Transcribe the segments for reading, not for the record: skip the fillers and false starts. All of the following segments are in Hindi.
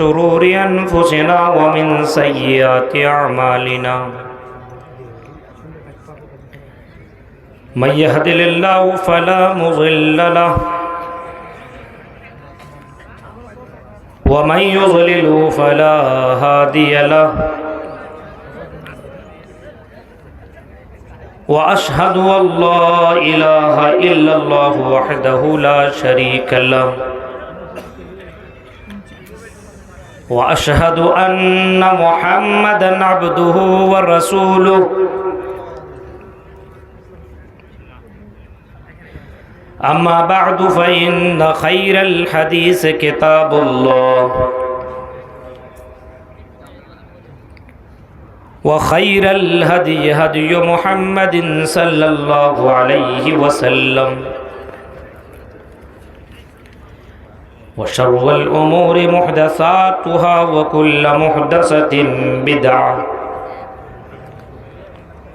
शुरूर अनफुसिना व मिन सय्यिआति अअमालिना मय यहदिल्लाहु फला मुज़िल्ल लहु व मन युज़लिलहु फला हादिय लहु व अशहदु अल्ला इलाहा इल्लल्लाहु वहदहु ला शरीक लहु व अशहदु अन्न मुहम्मदन अब्दुहु व रसूलुहु अम्मा बअदु फ़इन्न खैरल हदीस किताबुल्लाह व खैरल हदी हदी मुहम्मदिन सल्लल्लाहु अलैहि वसल्लम व शर्रुल उमूरि मुहदसातुहा व कुल्लु मुहदसतिन बिदअह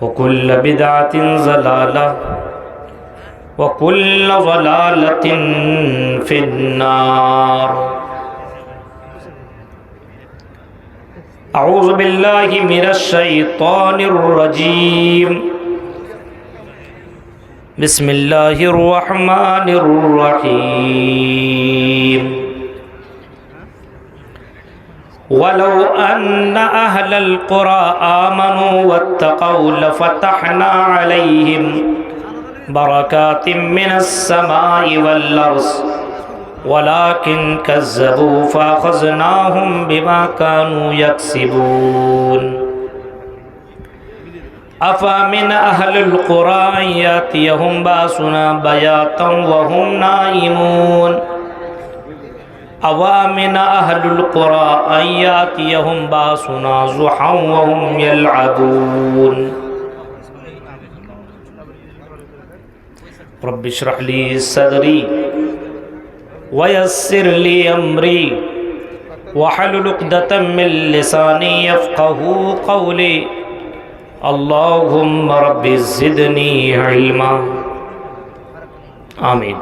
व कुल्लु बिदअतिन ज़लालह व कुल्लु ज़लालतिन फिन्नार। अऊज़ु बिल्लाहि मिनश शैतानिर रजीम। बिस्मिल्लाहिर रहमानिर रहीम। वलौ अन्न अहलल क़ुरा आमनू वत्तक़ौ लफ़तहना अलैहिम बरकातिम मिनस समाई वल अर्ज़ वलाकिन कज़्ज़बू फ़अख़ज़नाहुम बिमा कानू यक्सिबून। अफ़मिन अहलिल क़ुरा अन यातियहुम बाअसुना बयातन व हुम नाइमून अवमिन अहलिल क़ुरा अन यातियहुम बाअसुना ज़ुहा व हुम यलअबून। रब्बि इश्रह ली सदरी वयस्सिर ली अमरी वहलुल उक़दतम मिन लिसानी यफ़क़हू क़ौली। अल्लाहुम्मा रब्बि ज़िदनी इल्मा। आमीन।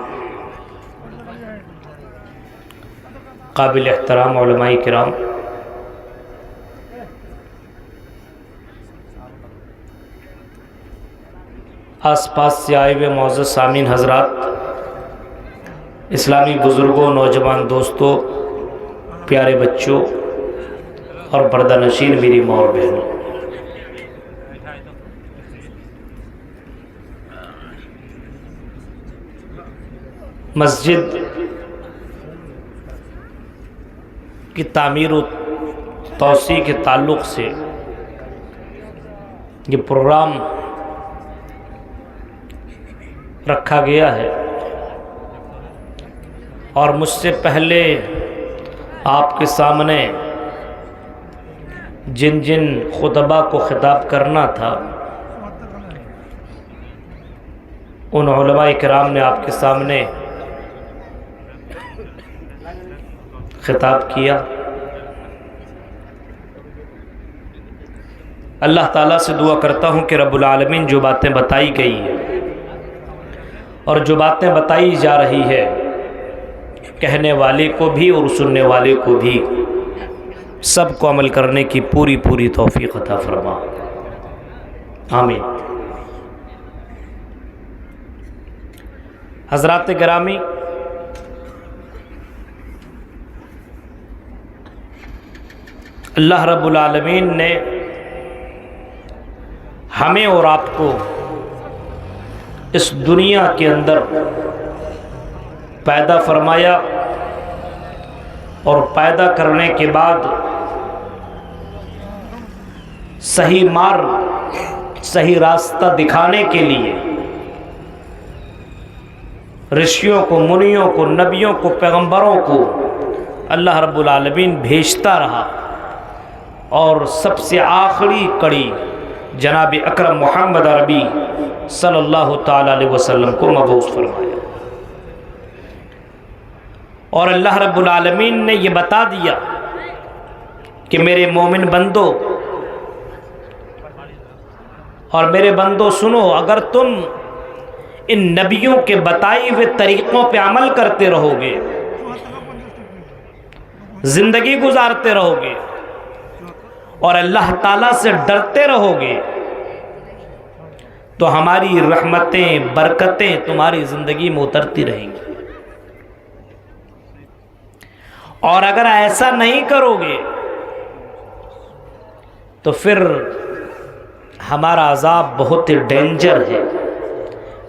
काबिल एहतराम उलमाए किराम, आस पास से आए हुए मौजूद सामीन हजरात, इस्लामी बुज़ुर्गों, नौजवान दोस्तों, प्यारे बच्चों और पर्दानशीन मेरी माँ और बहनों, मस्जिद की तामीर व तौसी के ताल्लुक़ से ये प्रोग्राम रखा गया है और मुझसे पहले आपके सामने जिन जिन खुतबा को खिताब करना था उन उलमाए किराम ने आपके सामने खिताब किया। अल्लाह ताला से दुआ करता हूँ कि रब्बुल आलमीन जो बातें बताई गई है और जो बातें बताई जा रही है, कहने वाले को भी और सुनने वाले को भी सबको अमल करने की पूरी पूरी तौफीक अता फरमा। आमीन। हज़रात गिरामी, अल्लाह रब्बुल आलमीन ने हमें और आपको इस दुनिया के अंदर पैदा फरमाया और पैदा करने के बाद सही मार्ग, सही रास्ता दिखाने के लिए ऋषियों को, मुनियों को, नबियों को, पैगंबरों को अल्लाह रब्बुल आलमीन भेजता रहा और सबसे आखिरी कड़ी जनाब अकरम मोहम्मद अरबी सल्लल्लाहु ताला अलैहि वसल्लम को मबऊस फरमाया। और अल्लाह रब्बुल आलमीन ने ये बता दिया कि मेरे मोमिन बंदो और मेरे बंदो सुनो, अगर तुम इन नबियों के बताए हुए तरीक़ों पे अमल करते रहोगे ज़िंदगी गुजारते रहोगे और अल्लाह ताला से डरते रहोगे तो हमारी रहमतें बरकतें तुम्हारी ज़िंदगी में उतरती रहेंगी। और अगर ऐसा नहीं करोगे तो फिर हमारा अजाब बहुत ही डेंजर है।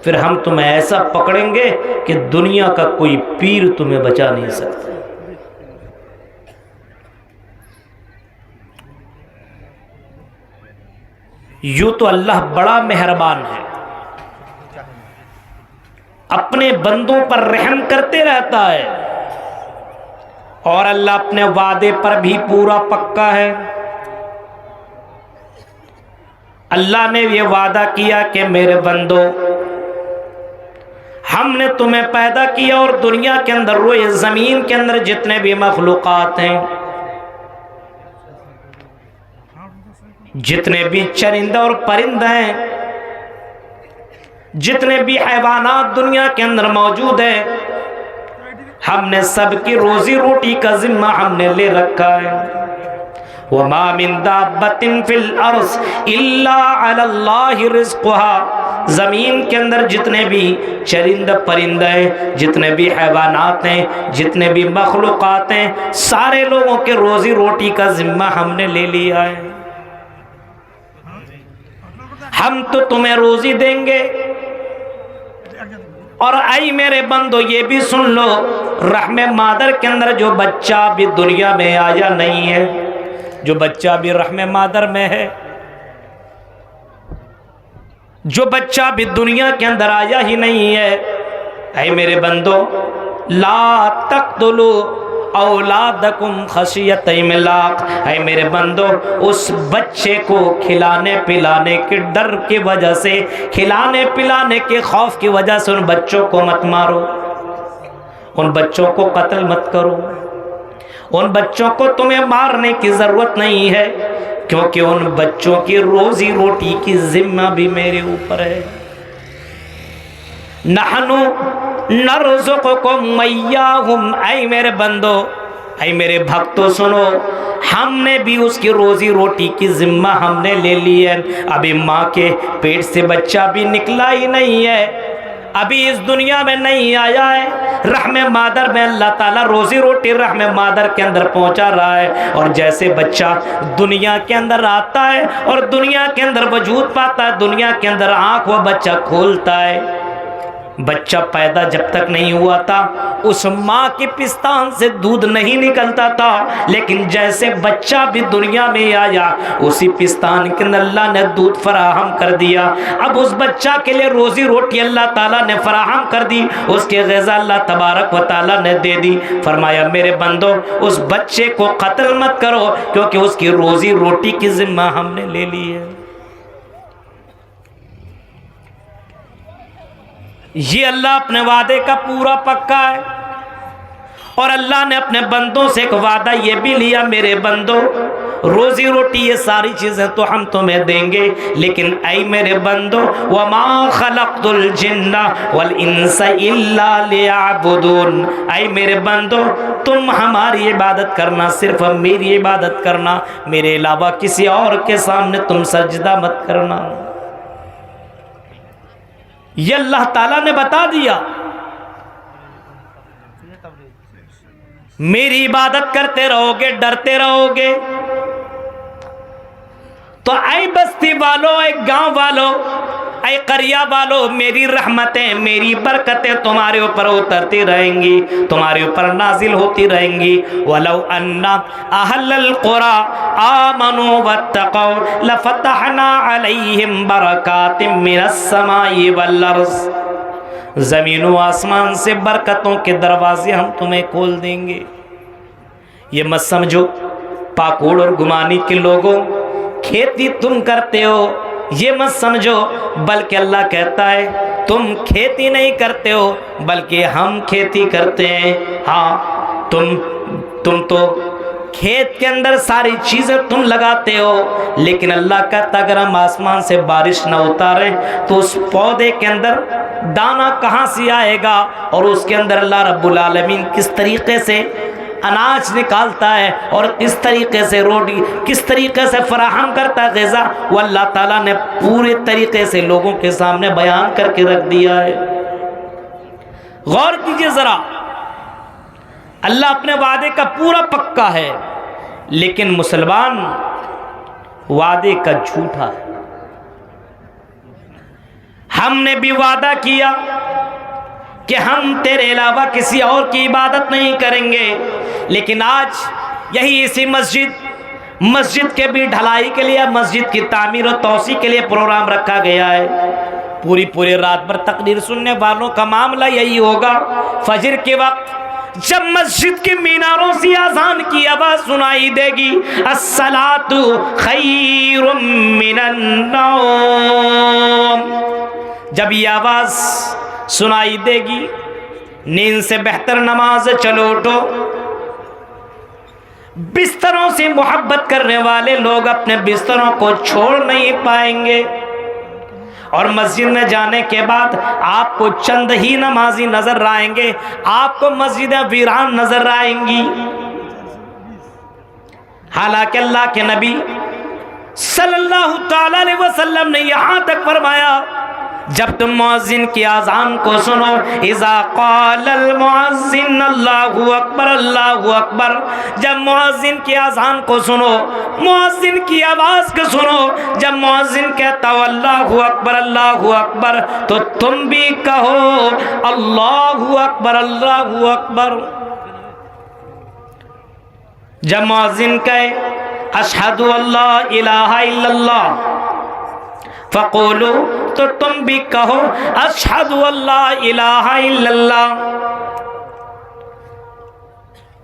फिर हम तुम्हें ऐसा पकड़ेंगे कि दुनिया का कोई पीर तुम्हें बचा नहीं सकता। यूं तो अल्लाह बड़ा मेहरबान है, अपने बंदों पर रहम करते रहता है और अल्लाह अपने वादे पर भी पूरा पक्का है। अल्लाह ने ये वादा किया कि मेरे बंदो, हमने तुम्हें पैदा किया और दुनिया के अंदर रोए ज़मीन के अंदर जितने भी मखलूक़ात हैं, जितने भी चरिंदा और परिंदा हैं, जितने भी हैवानात दुनिया के अंदर मौजूद हैं, हमने सबकी रोजी रोटी का जिम्मा हमने ले रखा है। वमा मिन दाब्बतिन फिल अर्ज़ इल्ला अलल्लाहि रिज़्क़ुहा, ज़मीन के अंदर जितने भी चरिंदा परिंदा हैं, जितने भी हैवानात हैं, जितने भी मखलूक़ात हैं, सारे लोगों के रोजी रोटी का जिम्मा हमने ले लिया है। हम तो तुम्हें रोजी देंगे। और आई मेरे बंदो ये भी सुन लो, रहमे मादर के अंदर जो बच्चा भी दुनिया में आया नहीं है, जो बच्चा भी रहमे मादर में है, जो बच्चा भी दुनिया के अंदर आया ही नहीं है, ऐ मेरे बंदो, ला तक़्तुलू औलादकुम खशियत इमलाक, ऐ मेरे बंदो, उस बच्चे को खिलाने पिलाने के डर की वजह से, खिलाने पिलाने के खौफ की वजह से उन बच्चों को मत मारो, उन बच्चों को कत्ल मत करो। उन बच्चों को तुम्हें मारने की ज़रूरत नहीं है, क्योंकि उन बच्चों की रोजी रोटी की जिम्मा भी मेरे ऊपर है। नहनु नरज़ुकुकुम वइय्याहुम, ऐ मेरे बंदो, ऐ मेरे भक्तों सुनो, हमने भी उसकी रोजी रोटी की जिम्मा हमने ले ली है। अभी माँ के पेट से बच्चा भी निकला ही नहीं है, अभी इस दुनिया में नहीं आया है। रहमे मादर में अल्लाह ताला रोजी रोटी रहमे मादर के अंदर पहुंचा रहा है। और जैसे बच्चा दुनिया के अंदर आता है और दुनिया के अंदर वजूद पाता है, दुनिया के अंदर आँख वो बच्चा खोलता है, बच्चा पैदा जब तक नहीं हुआ था उस माँ के पिस्तान से दूध नहीं निकलता था, लेकिन जैसे बच्चा भी दुनिया में आया उसी पिस्तान के अंदर अल्लाह ने दूध फराहम कर दिया। अब उस बच्चा के लिए रोजी रोटी अल्लाह ताला ने फराहम कर दी, उसके ग़िज़ा अल्लाह तबारक व ताला ने दे दी। फरमाया मेरे बंदो, उस बच्चे को कत्ल मत करो, क्योंकि उसकी रोजी रोटी की जिम्मा हमने ले ली है। ये अल्लाह अपने वादे का पूरा पक्का है। और अल्लाह ने अपने बंदों से एक वादा ये भी लिया, मेरे बंदो, रोजी रोटी ये सारी चीज़ें तो हम तुम्हें देंगे, लेकिन ऐ मेरे बंदो, वमा खलक़तुल जिन्ना वल इंसा इल्ला लियअबुदून, ऐ मेरे बंदो, तुम हमारी इबादत करना, सिर्फ मेरी इबादत करना, मेरे अलावा किसी और के सामने तुम सजदा मत करना। ये अल्लाह ताला ने बता दिया। मेरी इबादत करते रहोगे, डरते रहोगे, तो ऐ बस्ती वालों, ऐ गांव वालों, ऐ करिया वालों, मेरी रहमतें, मेरी बरकतें तुम्हारे ऊपर उतरती रहेंगी, तुम्हारे ऊपर नाजिल होती रहेंगी। वलौ अन्ना अहलल कुरा आमनू वत्तक़ौ लफ़तहना अलैहिम बरकातिम मिनस समाई वल अर्ज़, ज़मीन व आसमान से बरकतों के दरवाजे हम तुम्हें खोल देंगे। ये मत समझो पाकोड़ और गुमानी के लोगों खेती तुम करते हो, ये मत समझो, बल्कि अल्लाह कहता है तुम खेती नहीं करते हो, बल्कि हम खेती करते हैं। हाँ, तुम तो खेत के अंदर सारी चीज़ें तुम लगाते हो, लेकिन अल्लाह कहता अगर हम आसमान से बारिश न उतारें तो उस पौधे के अंदर दाना कहाँ से आएगा। और उसके अंदर अल्लाह रब्बुल आलमीन किस तरीक़े से अनाज निकालता है और किस तरीके से रोटी, किस तरीके से फराहम करता है ग़िज़ा, वो अल्लाह ताला ने पूरे तरीके से लोगों के सामने बयान करके रख दिया है। गौर कीजिए ज़रा, अल्लाह अपने वादे का पूरा पक्का है, लेकिन मुसलमान वादे का झूठा है। हमने भी वादा किया कि हम तेरे अलावा किसी और की इबादत नहीं करेंगे, लेकिन आज यही इसी मस्जिद के भी ढलाई के लिए, मस्जिद की तामीर और तौसी के लिए प्रोग्राम रखा गया है। पूरी रात भर तकरीर सुनने वालों का मामला यही होगा। फजर के वक्त जब मस्जिद के मीनारों से आजान की आवाज सुनाई देगी, अस्सलातु खैरुम मिनन नौम, जब ये आवाज सुनाई देगी, नींद से बेहतर नमाज, चलो उठो। बिस्तरों से मोहब्बत करने वाले लोग अपने बिस्तरों को छोड़ नहीं पाएंगे, और मस्जिद में जाने के बाद आपको चंद ही नमाजी नजर आएंगे, आपको मस्जिदें वीरान नजर आएंगी। हालांकि अल्लाह के नबी सल्लल्लाहु ताला अलैहि वसल्लम ने यहां तक फरमाया, जब तुम मुअज्जिन की आज़ान को सुनो, इज़ा क़ालल मुअज्जिन अल्लाहु अकबर अल्लाहु अकबर, जब मुअज्जिन की आज़ान को सुनो, मुअज्जिन की आवाज़ को सुनो, जब मुअज्जिन कहता हो अल्लाहु अकबर, तो तुम भी कहो अल्लाहु अकबर। जब मुअज्जिन कहे अशहदु अल्ला इलाहा इल्लल्लाह फ़क़ूलू, तो तुम भी कहो अशहदु अल्ला इलाहा इल्लल्लाह।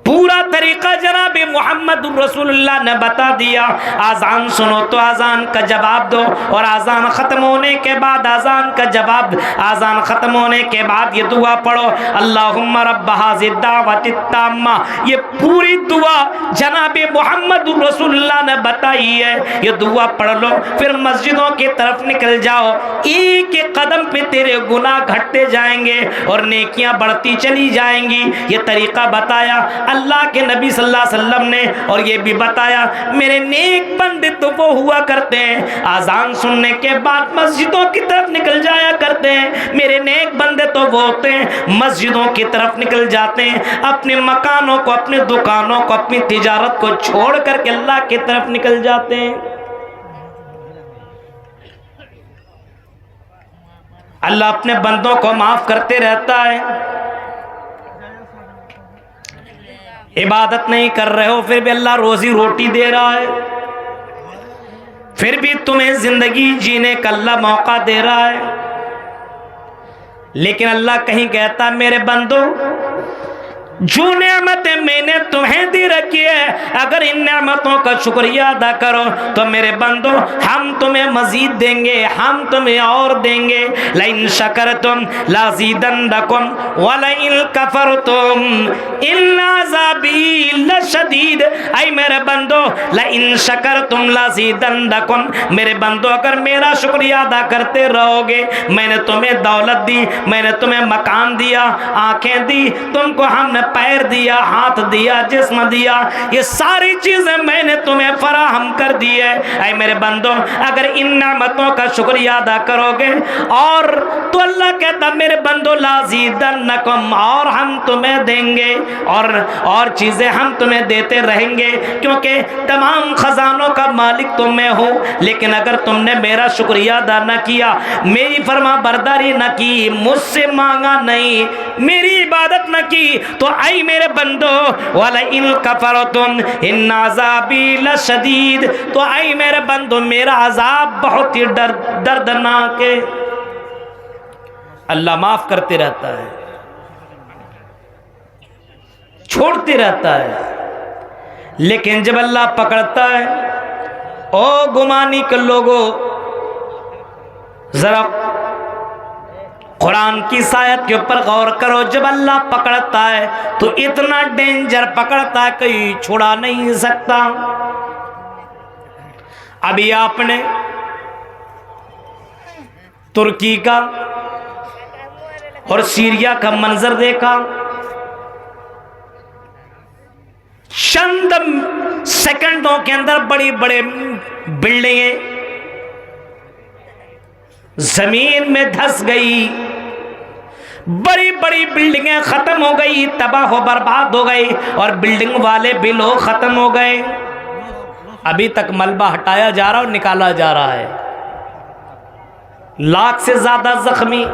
पूरा तरीका जनाब मोहम्मद रसूलुल्लाह ने बता दिया। आज़ान सुनो तो आज़ान का जवाब दो, और आज़ान ख़त्म होने के बाद आज़ान का जवाब, आज़ान ख़त्म होने के बाद ये दुआ पढ़ो, अल्लाहुम्मा रब्ब हाज़िद दावतित ताम्मा। ये पूरी दुआ जनाब मोहम्मद रसूलुल्लाह ने बताई है। ये दुआ पढ़ लो, फिर मस्जिदों की तरफ निकल जाओ। एक एक कदम पे तेरे गुनाह घटते जाएंगे और नेकियां बढ़ती चली जाएंगी। ये तरीका बताया अल्लाह के नबी सल्लल्लाहु अलैहि वसल्लम ने, और ये भी बताया मेरे नेक बंदे तो वो हुआ करते हैं आज़ान सुनने के बाद मस्जिदों की तरफ निकल जाया करते हैं। मेरे नेक बंदे तो वो होते हैं मस्जिदों की तरफ निकल जाते हैं, अपने मकानों को, अपनी दुकानों को, अपनी तिजारत को छोड़ करके अल्लाह की तरफ निकल जाते हैं। अल्लाह अपने बंदों को माफ करते रहता है। इबादत नहीं कर रहे हो, फिर भी अल्लाह रोजी रोटी दे रहा है, फिर भी तुम्हें जिंदगी जीने का अल्लाह मौका दे रहा है। लेकिन अल्लाह कहीं कहता मेरे बंदो, जो नेमतें मैंने तुम्हें दी रखी है, अगर इन नेमतों का शुक्रिया अदा करो तो मेरे बंदो हम तुम्हें मजीद देंगे, हम तुम्हें और देंगे। लइन शकरतुम लाज़ीदन्नकुम व लइन कफरतुम इन्न अज़ाबी लशदीद। ऐ मेरे बंदो, लइन शकरतुम लाज़ीदन्नकुम, मेरे बंदो अगर मेरा शुक्रिया अदा करते रहोगे, मैंने तुम्हें दौलत दी, मैंने तुम्हें मकान दिया, आंखें दी, तुमको हमने पैर दिया, हाथ दिया, जिस्म दिया, ये सारी चीजें मैंने तुम्हें फराहम कर दी है। ऐ मेरे बंदो अगर इन नेमतों का शुक्रिया अदा करोगे, और तो अल्लाह कहता मेरे बंदो लाज़ीदन्नकुम, और हम तुम्हें देंगे, और चीजें हम तुम्हें देते रहेंगे, क्योंकि तमाम खजानों का मालिक तो मैं हूँ। लेकिन अगर तुमने मेरा शुक्रिया अदा न किया, मेरी फरमा बरदारी न की, मुझसे मांगा नहीं, मेरी इबादत न की, तो आई मेरे बंदो वाला इन कफरतुम इन अज़ाबी लशदीद, तो आई मेरे बंदो मेरा अजाब बहुत ही दर्दनाक है। अल्लाह माफ करते रहता है, छोड़ते रहता है, लेकिन जब अल्लाह पकड़ता है, ओ गुमानी के लोगों, जरा कुरान की सायत के ऊपर गौर करो। जब अल्लाह पकड़ता है तो इतना डेंजर पकड़ता है कोई छुड़ा नहीं सकता। अभी आपने तुर्की का और सीरिया का मंजर देखा, चंद सेकंडों के अंदर बड़ी बड़ी बिल्डिंगें जमीन में धंस गई, बड़ी बड़ी बिल्डिंगें खत्म हो गई, तबाह हो बर्बाद हो गई, और बिल्डिंग वाले भी लोग खत्म हो गए। अभी तक मलबा हटाया जा रहा और निकाला जा रहा है। लाख से ज्यादा जख्मी,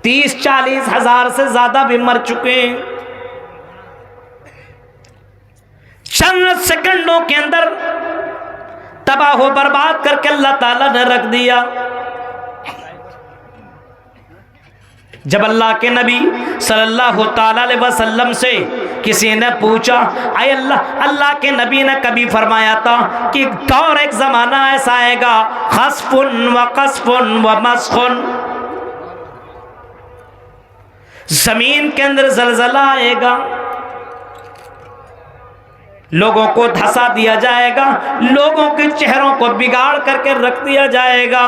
30-40 हजार से ज्यादा भी मर चुके हैं। चंद सेकंडों के अंदर तबाह हो बर्बाद करके अल्लाह ताला ने रख दिया। जब अल्लाह के नबी सल्लल्लाहु ताला अलैहि वसल्लम से किसी ने पूछा, आए अल्लाह के नबी ने कभी फरमाया था कि दौर एक जमाना ऐसा आएगा, खस्फुन व कसफुन व मस्खुन, जमीन के अंदर जलजला आएगा, लोगों को धंसा दिया जाएगा, लोगों के चेहरों को बिगाड़ करके रख दिया जाएगा।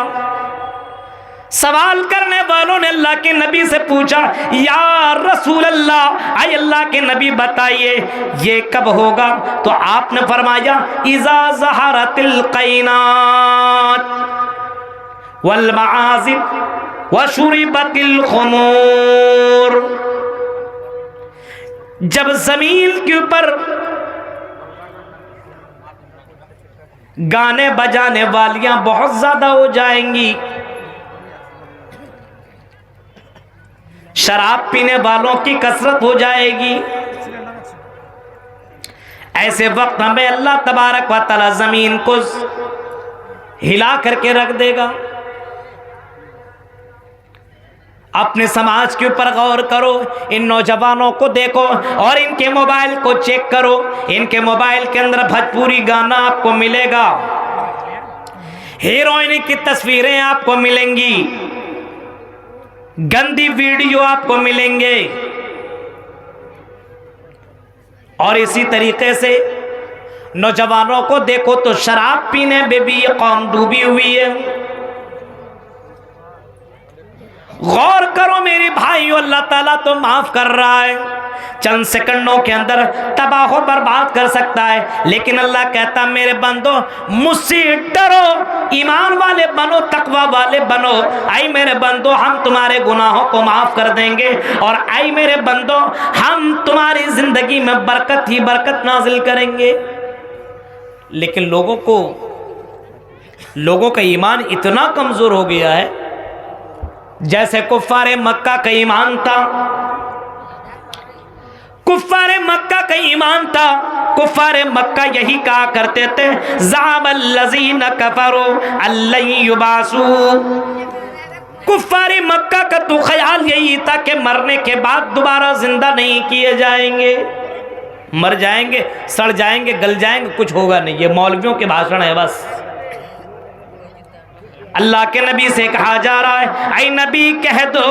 सवाल करने वालों ने अल्लाह के नबी से पूछा, या रसूल अल्लाह, आए अल्लाह के नबी बताइए ये कब होगा? तो आपने फरमाया, इज़ा ज़हरतिल क़ैनात वल मआज़िब व शुरिबतिल ख़ुमूर, जब जमीन के ऊपर गाने बजाने वालियां बहुत ज्यादा हो जाएंगी, शराब पीने वालों की कसरत हो जाएगी, ऐसे वक्त में अल्लाह तबारक व तआला जमीन को हिला करके रख देगा। अपने समाज के ऊपर गौर करो, इन नौजवानों को देखो और इनके मोबाइल को चेक करो। इनके मोबाइल के अंदर भोजपुरी गाना आपको मिलेगा, हीरोइन की तस्वीरें आपको मिलेंगी, गंदी वीडियो आपको मिलेंगे, और इसी तरीके से नौजवानों को देखो तो शराब पीने में भी ये कौम डूबी हुई है। गौर करो मेरे भाइयों, अल्लाह ताला तो माफ कर रहा है, चंद सेकंडों के अंदर तबाह हो बर्बाद कर सकता है, लेकिन अल्लाह कहता मेरे बंदो मुझसे डरो, ईमान वाले बनो, तकवा वाले बनो। आई मेरे बंदो हम तुम्हारे गुनाहों को माफ कर देंगे, और आई मेरे बंदो हम तुम्हारी जिंदगी में बरकत ही बरकत नाजिल करेंगे। लेकिन लोगों का ईमान इतना कमजोर हो गया है, जैसे कुफ्फारे मक्का का ईमान था। कुफ्फारे मक्का का ईमान था, कुफ्फारे मक्का यही कहा करते थे, ज़अमल्लज़ीना कफ़रू अल्लन युबासू। कुफ्फारे मक्का का तो ख्याल यही था कि मरने के बाद दोबारा जिंदा नहीं किए जाएंगे, मर जाएंगे, सड़ जाएंगे, गल जाएंगे, कुछ होगा नहीं। ये मौलवियों के भाषण है बस। अल्लाह के नबी से कहा जा रहा है, ऐ नबी कह दो,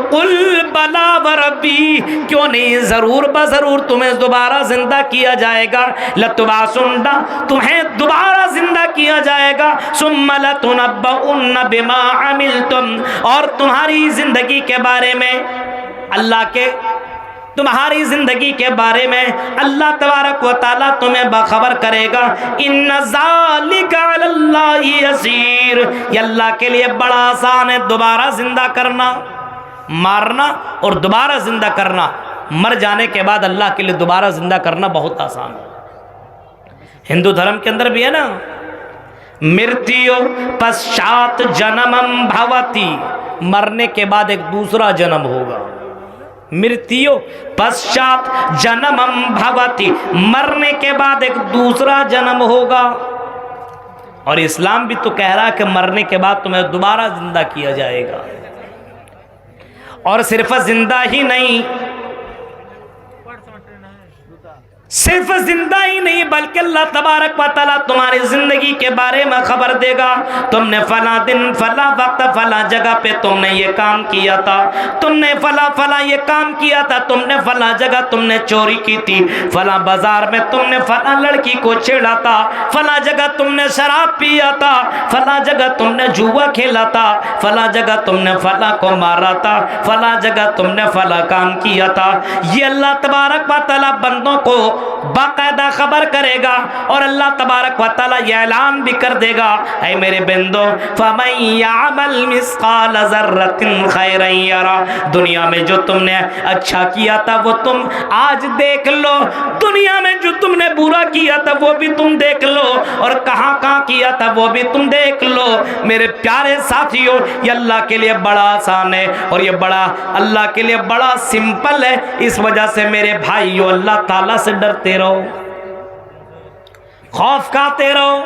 कुल बला व रब्बी, क्यों नहीं, जरूर बजरूर तुम्हें दोबारा जिंदा किया जाएगा। लतुबासुन्ना, तुम्हें दोबारा जिंदा किया जाएगा। सुम्मा लतुनब्बउन्ना बिमा अमिलतुम, और तुम्हारी जिंदगी के बारे में अल्लाह के तुम्हारी जिंदगी के बारे में अल्लाह तबारक व तआला तुम्हें बाखबर करेगा। इन्ना ज़ालिका अलल्लाहि यसीर, ये अल्लाह के लिए बड़ा आसान है दोबारा जिंदा करना, मारना और दोबारा जिंदा करना। मर जाने के बाद अल्लाह के लिए दोबारा जिंदा करना बहुत आसान है। हिंदू धर्म के अंदर भी है ना, मृत्यु पश्चात जन्मम भवति, मरने के बाद एक दूसरा जन्म होगा। मृत्यु पश्चात जन्मम भवति, मरने के बाद एक दूसरा जन्म होगा। और इस्लाम भी तो कह रहा है कि मरने के बाद तुम्हें दोबारा जिंदा किया जाएगा। और सिर्फ जिंदा ही नहीं, सिर्फ जिंदा ही नहीं बल्कि अल्लाह तबारक व तआला तुम्हारी जिंदगी के बारे में खबर देगा। तुमने फला दिन फला वक्त फला जगह पे तुमने ये काम किया था, तुमने फला फला ये काम किया था, तुमने फला जगह तुमने चोरी की थी, फला बाजार में तुमने फला लड़की को छेड़ा था, फला जगह तुमने शराब पिया था, फला जगह तुमने जुआ खेला था, फला जगह तुमने फला को मारा था, फला जगह तुमने फला काम किया था। ये अल्लाह तबारक व तआला बंदों को बाकायदा खबर करेगा और अल्लाह तबारक व तआला ये ऐलान भी कर देगा, ऐ मेरे बंदो फमन यअमल मिस्काल ज़र्रतिन खैरन यरा। दुनिया में जो तुमने अच्छा किया था वो तुम आज देख लो, दुनिया में जो तुमने बुरा किया था वो भी तुम देख लो, और कहाँ कहाँ किया था वो भी तुम देख लो। मेरे प्यारे साथियों, ये अल्लाह के लिए बड़ा आसान है और ये बड़ा अल्लाह के लिए बड़ा सिंपल है। इस वजह से मेरे भाइयों अल्लाह ताला से डरते रहो, खौफ खाते रहो।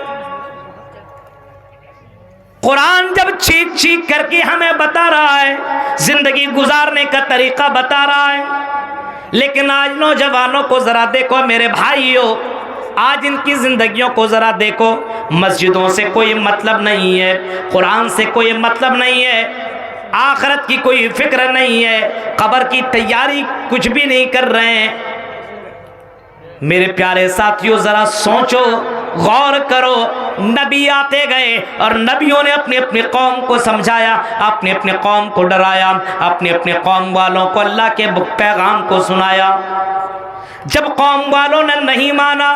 कुरान जब चीख चीख करके हमें बता रहा है, जिंदगी गुजारने का तरीका बता रहा है, लेकिन आज नौजवानों को जरा देखो मेरे भाइयों, आज इनकी जिंदगियों को जरा देखो। मस्जिदों से कोई मतलब नहीं है, कुरान से कोई मतलब नहीं है, आखिरत की कोई फिक्र नहीं है, कब्र की तैयारी कुछ भी नहीं कर रहे हैं। मेरे प्यारे साथियों जरा सोचो, गौर करो। नबी आते गए और नबियों ने अपने अपने कौम को समझाया, अपने अपने कौम को डराया, अपने अपने कौम वालों को अल्लाह के पैगाम को सुनाया। जब कौम वालों ने नहीं माना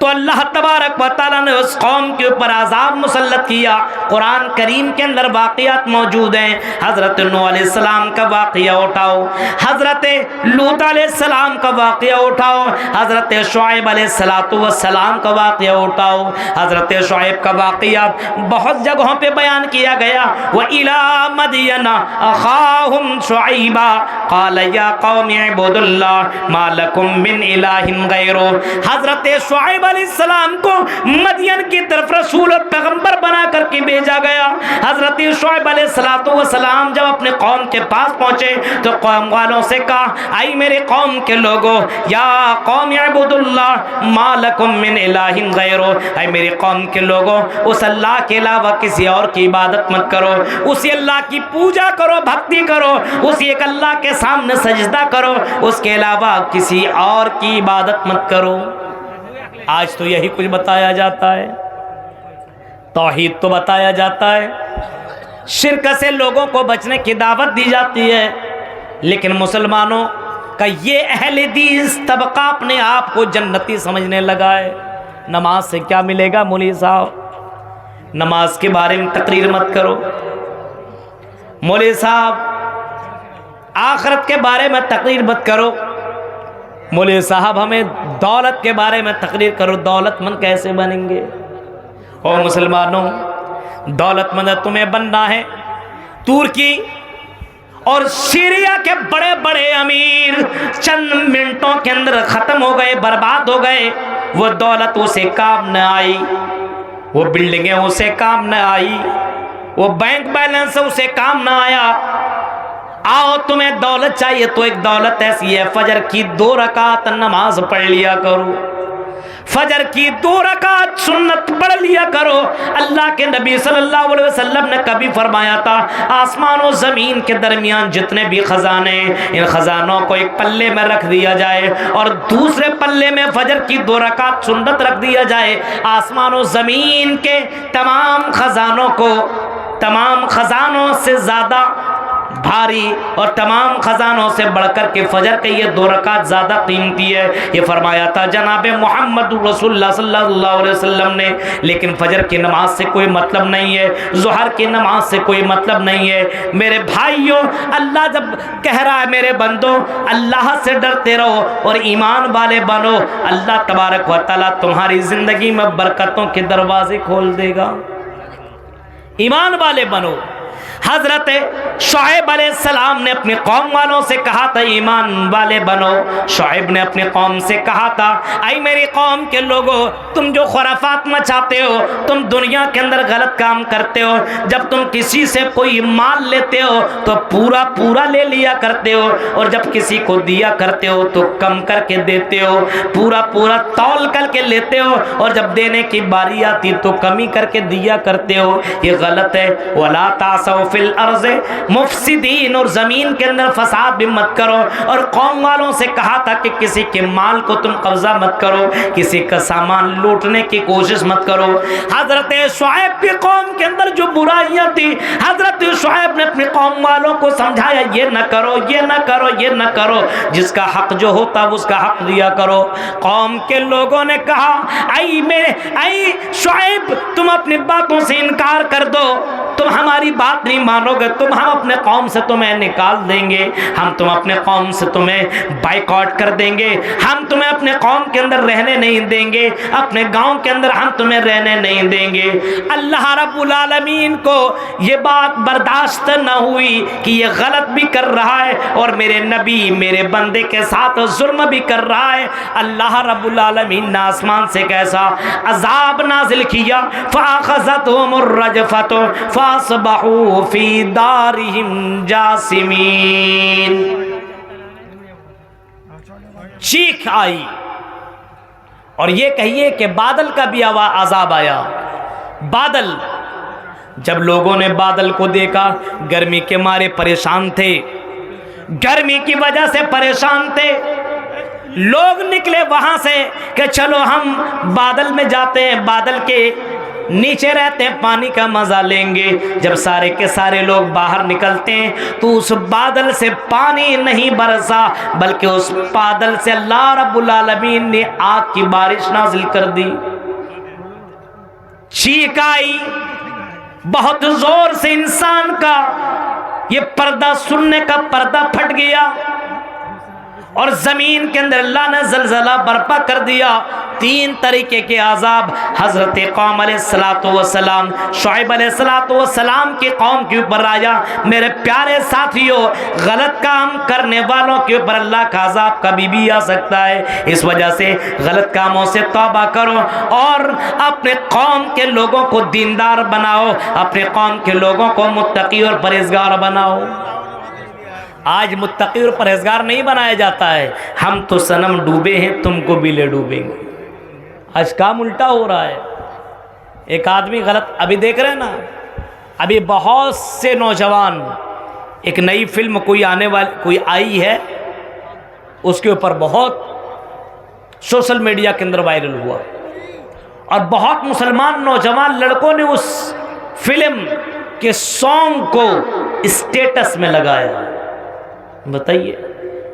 तो अल्लाह तबारक व तआला ने उस कौम के ऊपर अज़ाब मुसल्लत किया। कुरान करीम के अंदर वाक़ियात मौजूद हैं। हज़रत नूह अलैहिस्सलाम का वाक़िया उठाओ, हज़रत लूत अलैहिस्सलाम का वाक़िया उठाओ, हज़रत शुआइब अलैहिस्सलाम का वाक़िया उठाओ। हज़रत शुआइब का वाक़िया बहुत जगहों पे बयान किया गया। व इला मदयना अख़ाहुम शुआइबा क़ाल या क़ौमि इब्दुल्लाह मा लकुम मिन इलाहिन गैरुह। हज़रत शुआइब अलैहिस्सलाम को मदियन की तरफ रसूल और पैगंबर बना करके भेजा गया। हजरत शुआइब अलैहिस्सलाम जब अपने कौम के पास पहुंचे तो कौम वालों से कहा, आई मेरे कौम के लोगों, या कौम इब्दुल्लाह मा लकुम मिन इलाहिन गैरुह। आई मेरे कौम के लोगों, उस अल्लाह के अलावा किसी और की इबादत मत करो, उसी अल्लाह की पूजा करो, भक्ति करो, उसी एक अल्लाह के सामने सजदा करो, उसके अलावा किसी और की इबादत मत करो। आज तो यही कुछ बताया जाता है, तौहीद तो बताया जाता है, शिर्क से लोगों को बचने की दावत दी जाती है, लेकिन मुसलमानों का ये अहले दीस तबका अपने आप को जन्नती समझने लगा है। नमाज से क्या मिलेगा मौलवी साहब, नमाज के बारे में तकरीर मत करो। मौलवी साहब आखिरत के बारे में तकरीर मत करो। मौलवी साहब हमें दौलत के बारे में तकरीर करो, दौलतमंद कैसे बनेंगे। ओ मुसलमानों, दौलतमंद तुम्हें बनना है। तुर्की और सीरिया के बड़े बड़े अमीर चंद मिनटों के अंदर ख़त्म हो गए, बर्बाद हो गए। वो दौलत उसे काम न आई, वो बिल्डिंगें उसे काम न आई, वो बैंक बैलेंस उसे काम न आया। आओ तुम्हें दौलत चाहिए तो एक दौलत ऐसी है, फजर की 2 रकात नमाज पढ़ लिया करो, फजर की 2 रकात सुन्नत पढ़ लिया करो। अल्लाह के नबी सल्लल्लाहु अलैहि वसल्लम ने कभी फरमाया था, आसमान और ज़मीन के दरमियान जितने भी ख़जाने, इन ख़जानों को एक पल्ले में रख दिया जाए और दूसरे पल्ले में फजर की 2 रकात सुन्नत रख दिया जाए। आसमान और ज़मीन के तमाम ख़जानों को, तमाम ख़जानों से ज़्यादा भारी और तमाम खजानों से बढ़कर के फजर के ये 2 रकात ज़्यादा कीमती है, ये फरमाया था जनाब मोहम्मद रसूलुल्लाह सल्लल्लाहु अलैहि वसल्लम ने। लेकिन फजर की नमाज से कोई मतलब नहीं है, ज़ुहर की नमाज से कोई मतलब नहीं है। मेरे भाइयों, अल्लाह जब कह रहा है मेरे बंदो अल्लाह से डरते रहो और ईमान वाले बनो, अल्लाह तबारक व तआला तुम्हारी ज़िंदगी में बरकतों के दरवाजे खोल देगा। ईमान वाले बनो। हजरत शुएब अलैहिस्सलाम ने अपनी कौम वालों से कहा था ईमान वाले बनो। शुएब ने अपनी कौम से कहा था, आई मेरी कौम के लोगों, तुम जो खुराफात मचाते हो, तुम दुनिया के अंदर गलत काम करते हो। जब तुम किसी से कोई माल लेते हो तो पूरा पूरा ले लिया करते हो, और जब किसी को दिया करते हो तो कम करके देते हो, पूरा पूरा तौल करके लेते हो, और जब देने की बारी आती तो कमी करके दिया करते हो। ये गलत है। वला तासौ फिल अर्ज़ मुफसिदीन, और ज़मीन के अंदर फसाद भी मत करो। और कौम वालों से कहा था कि किसी के माल को तुम कब्जा मत करो, किसी का सामान लूटने की कोशिश मत करो। हजरत शुएब की कौम के अंदर जो बुराइयां थी, हजरत शुएब ने अपनी कौम वालों को समझाया, ये न करो, ये न करो, ये न करो, जिसका हक जो होता उसका हक दिया करो। कौम के लोगों ने कहा, आई शुएब, तुम अपनी बातों से इनकार कर दो, तुम हमारी बात नहीं मानोगे, हम अपने कौम से तुम्हें निकाल देंगे, हम तुम अपने कौम से तुम्हें बाइकआउट कर देंगे, हम तुम्हें अपने कौम के अंदर रहने नहीं देंगे, अपने गांव के अंदर हम तुम्हें रहने नहीं देंगे। अल्लाह रब्बुल आलमीन को ये बात बर्दाश्त न हुई कि ये गलत भी कर रहा है और मेरे नबी मेरे बंदे के साथ जुल्म भी कर रहा है। अल्लाह रब्बुल आलमीन ने आसमान से कैसा अजाब नाजिल किया, फ़अख़ज़तहुमुर रजफ़तु फ़अस्बहू फ़ी दारिहिम जासिमीन। चीख आई, और ये कहिए कि बादल का भी अजाब आया। बादल, जब लोगों ने बादल को देखा, गर्मी के मारे परेशान थे, गर्मी की वजह से परेशान थे, लोग निकले वहां से कि चलो हम बादल में जाते हैं, बादल के नीचे रहते हैं, पानी का मजा लेंगे। जब सारे के सारे लोग बाहर निकलते हैं तो उस बादल से पानी नहीं बरसा, बल्कि उस बादल से अल्लाह रब्बुल आलमीन ने आग की बारिश नाजिल कर दी। चीख आई बहुत जोर से, इंसान का ये पर्दा, सुनने का पर्दा फट गया, और जमीन के अंदर अल्लाह ने जलजला बर्पा कर दिया। 3 तरीके के अजाब हजरत कौम अलैहिस्सलातु वस्सलाम, शुएब अलैहिस्सलातु वस्सलाम की कौम के ऊपर आया। मेरे प्यारे साथियों, गलत काम करने वालों के ऊपर अल्लाह का अजाब कभी भी आ सकता है। इस वजह से गलत कामों से तौबा करो और अपने कौम के लोगों को दीनदार बनाओ, अपने कौम के लोगों को मुत्तकी और परहेजगार बनाओ। आज मुत्तकी और परहेजगार नहीं बनाया जाता है, हम तो सनम डूबे हैं, तुमको भी ले डूबेंगे। आज काम उल्टा हो रहा है। एक आदमी गलत, अभी देख रहे हैं ना, अभी बहुत से नौजवान, एक नई फिल्म कोई आई है, उसके ऊपर बहुत सोशल मीडिया के अंदर वायरल हुआ, और बहुत मुसलमान नौजवान लड़कों ने उस फिल्म के सॉन्ग को स्टेटस में लगाया। बताइए,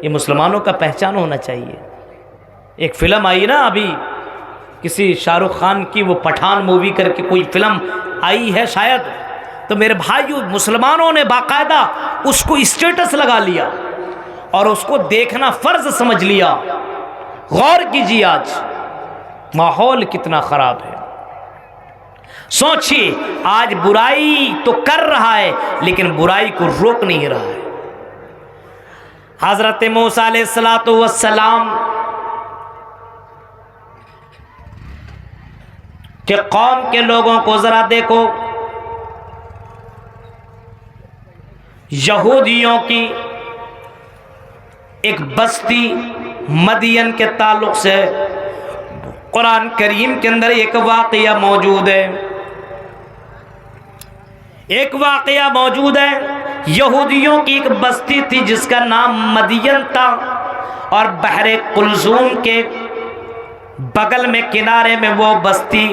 ये मुसलमानों का पहचान होना चाहिए। एक फिल्म आई ना अभी, किसी शाहरुख खान की, वो पठान मूवी करके कोई फिल्म आई है शायद, तो मेरे भाइयों मुसलमानों ने बाकायदा उसको स्टेटस लगा लिया और उसको देखना फर्ज समझ लिया। गौर कीजिए आज माहौल कितना खराब है। सोचिए, आज बुराई तो कर रहा है लेकिन बुराई को रोक नहीं रहा है। हजरत मूसा अलैहिस्सलातु वस्सलाम के कौम के लोगों को जरा देखो, यहूदियों की एक बस्ती मदियन के ताल्लुक से कुरान करीम के अंदर एक वाक़या मौजूद है। एक वाक़या मौजूद है, यहूदियों की एक बस्ती थी जिसका नाम मदियन था, और बहरे कुलज़ूम के बगल में किनारे में वो बस्ती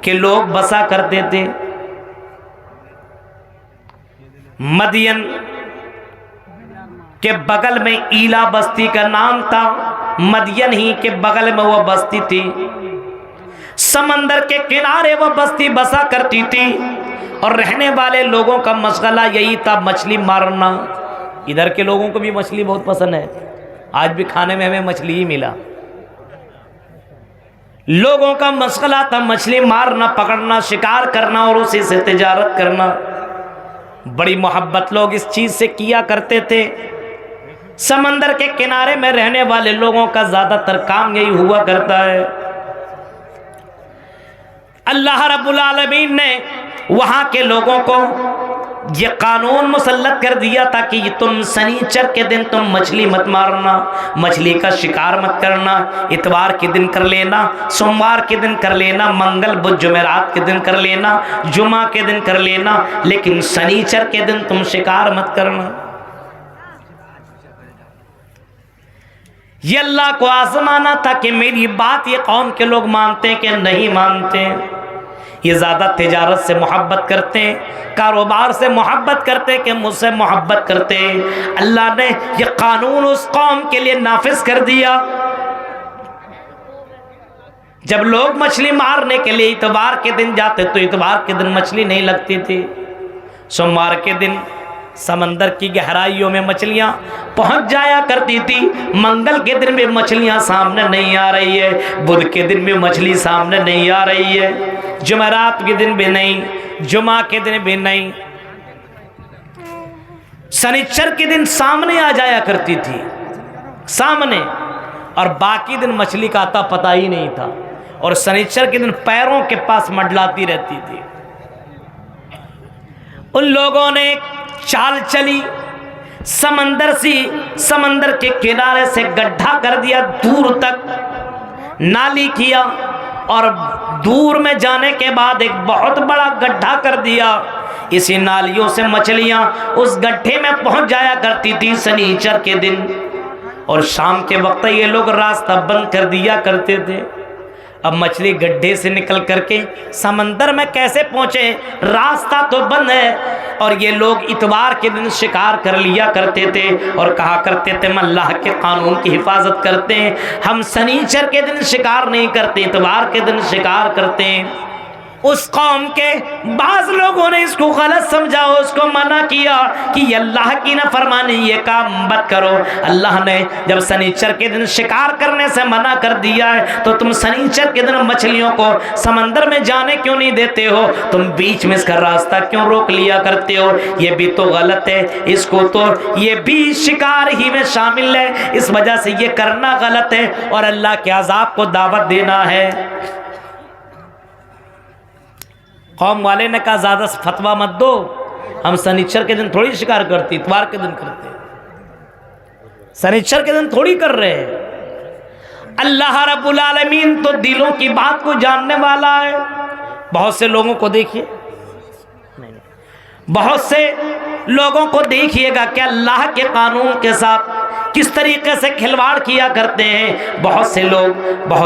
के लोग बसा करते थे। मदियन के बगल में ईला बस्ती का नाम था, मदियन ही के बगल में वो बस्ती थी। समंदर के किनारे वो बस्ती बसा करती थी, और रहने वाले लोगों का मशगला यही था, मछली मारना। इधर के लोगों को भी मछली बहुत पसंद है, आज भी खाने में हमें मछली ही मिला। लोगों का मशगला था मछली मारना, पकड़ना, शिकार करना और उसी से तिजारत करना। बड़ी मोहब्बत लोग इस चीज़ से किया करते थे। समंदर के किनारे में रहने वाले लोगों का ज़्यादातर काम यही हुआ करता है। अल्लाह रब्बुल आलमीन ने वहाँ के लोगों को ये कानून मुसल्लत कर दिया था कि तुम शनिचर के दिन तुम मछली मत मारना, मछली का शिकार मत करना, इतवार के दिन कर लेना, सोमवार के दिन कर लेना, मंगल बुध जुमेरात के दिन कर लेना, जुमा के दिन कर लेना, लेकिन शनिचर के दिन तुम शिकार मत करना। ये अल्लाह को आजमाना था कि मेरी बात ये कौम के लोग मानते हैं कि नहीं मानते हैं। ये ज़्यादा तिजारत से मोहब्बत करते हैं, कारोबार से मोहब्बत करते हैं कि मुझसे मोहब्बत करते हैं। अल्लाह ने ये कानून उस कौम के लिए नाफिज कर दिया। जब लोग मछली मारने के लिए इतवार के दिन जाते तो इतवार के दिन मछली नहीं लगती थी। सोमवार के दिन समंदर की गहराइयों में मछलियां पहुंच जाया करती थी। मंगल के दिन भी मछलियां सामने नहीं आ रही है, बुध के दिन भी मछली सामने नहीं आ रही है, जुमेरात के दिन भी नहीं, जुमा के दिन भी नहीं, शनिचर के दिन सामने आ जाया करती थी सामने, और बाकी दिन मछली का आता पता ही नहीं था। और शनिचर के दिन पैरों के पास मंडलाती रहती थी। उन लोगों ने चाल चली, समंदर के किनारे से गड्ढा कर दिया, दूर तक नाली किया, और दूर में जाने के बाद एक बहुत बड़ा गड्ढा कर दिया। इसी नालियों से मछलियां उस गड्ढे में पहुंच जाया करती थी शनिचर के दिन, और शाम के वक्त ये लोग रास्ता बंद कर दिया करते थे। अब मछली गड्ढे से निकल करके समंदर में कैसे पहुंचे, रास्ता तो बंद है। और ये लोग इतवार के दिन शिकार कर लिया करते थे और कहा करते थे हम अल्लाह के कानून की हिफाजत करते हैं, हम शनिचर के दिन शिकार नहीं करते, इतवार के दिन शिकार करते हैं। उस कौम के बाज लोगों ने इसको गलत समझा, उसको मना किया कि ये अल्लाह की नाफरमानी, ये काम मत करो। अल्लाह ने जब शनिचर के दिन शिकार करने से मना कर दिया है तो तुम शनिचर के दिन मछलियों को समंदर में जाने क्यों नहीं देते हो, तुम बीच में इसका रास्ता क्यों रोक लिया करते हो? ये भी तो गलत है, इसको तो ये भी शिकार ही में शामिल है, इस वजह से ये करना गलत है और अल्लाह के अजाब को दावत देना है। कौम वाले ने कहा ज़्यादा फतवा मत दो, हम शनिचर के दिन थोड़ी शिकार करते, इतवार के दिन करते, शनिचर के दिन थोड़ी कर रहे हैं। अल्लाह रब्बुल आलमीन तो दिलों की बात को जानने वाला है। बहुत से लोगों को देखिए, बहुत से लोगों को देखिएगा कि अल्लाह के कानून के साथ किस तरीके से खिलवाड़ किया करते हैं। बहुत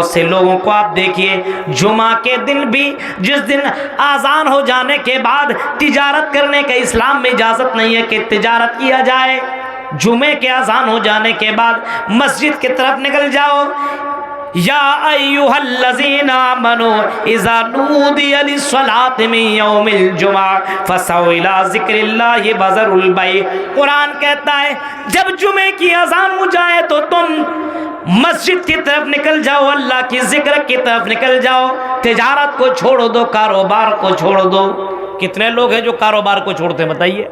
से लोगों को आप देखिए, जुमा के दिन भी जिस दिन आज़ान हो जाने के बाद तिजारत करने का इस्लाम में इजाज़त नहीं है कि तिजारत किया जाए। जुमे के आज़ान हो जाने के बाद मस्जिद की तरफ निकल जाओ, या अय्युहल्लज़ीना आमनू इज़ा नूदिया लिस्सलाति मिन यौमिल जुमा फसौ इला ज़िक्रिल्लाहि वज़रुल बै। कुरान कहता है जब जुमे की अज़ान हो जाए तो तुम मस्जिद की तरफ निकल जाओ, अल्लाह की जिक्र की तरफ निकल जाओ, तिजारत को छोड़ दो, कारोबार को छोड़ दो। कितने लोग हैं जो कारोबार को छोड़ते हैं बताइए?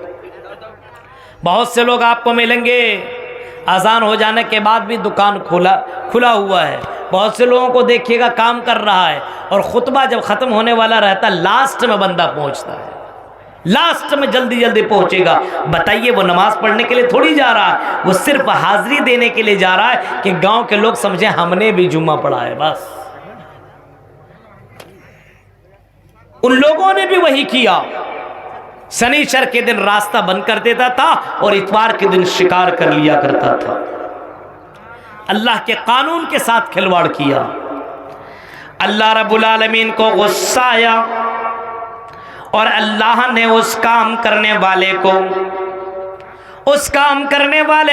बहुत से लोग आपको मिलेंगे अज़ान हो जाने के बाद भी दुकान खुला हुआ है। बहुत से लोगों को देखिएगा काम कर रहा है और खुतबा जब ख़त्म होने वाला रहता है लास्ट में बंदा पहुंचता है, लास्ट में जल्दी पहुंचेगा। बताइए वो नमाज पढ़ने के लिए थोड़ी जा रहा है, वो सिर्फ हाजिरी देने के लिए जा रहा है कि गांव के लोग समझे हमने भी जुम्मा पढ़ा है। बस उन लोगों ने भी वही किया, शनिचर के दिन रास्ता बंद कर देता था और इतवार के दिन शिकार कर लिया करता था। अल्लाह के कानून के साथ खिलवाड़ किया। अल्लाह रब्बुल आलमीन को गुस्सा आया और अल्लाह ने उस काम करने वाले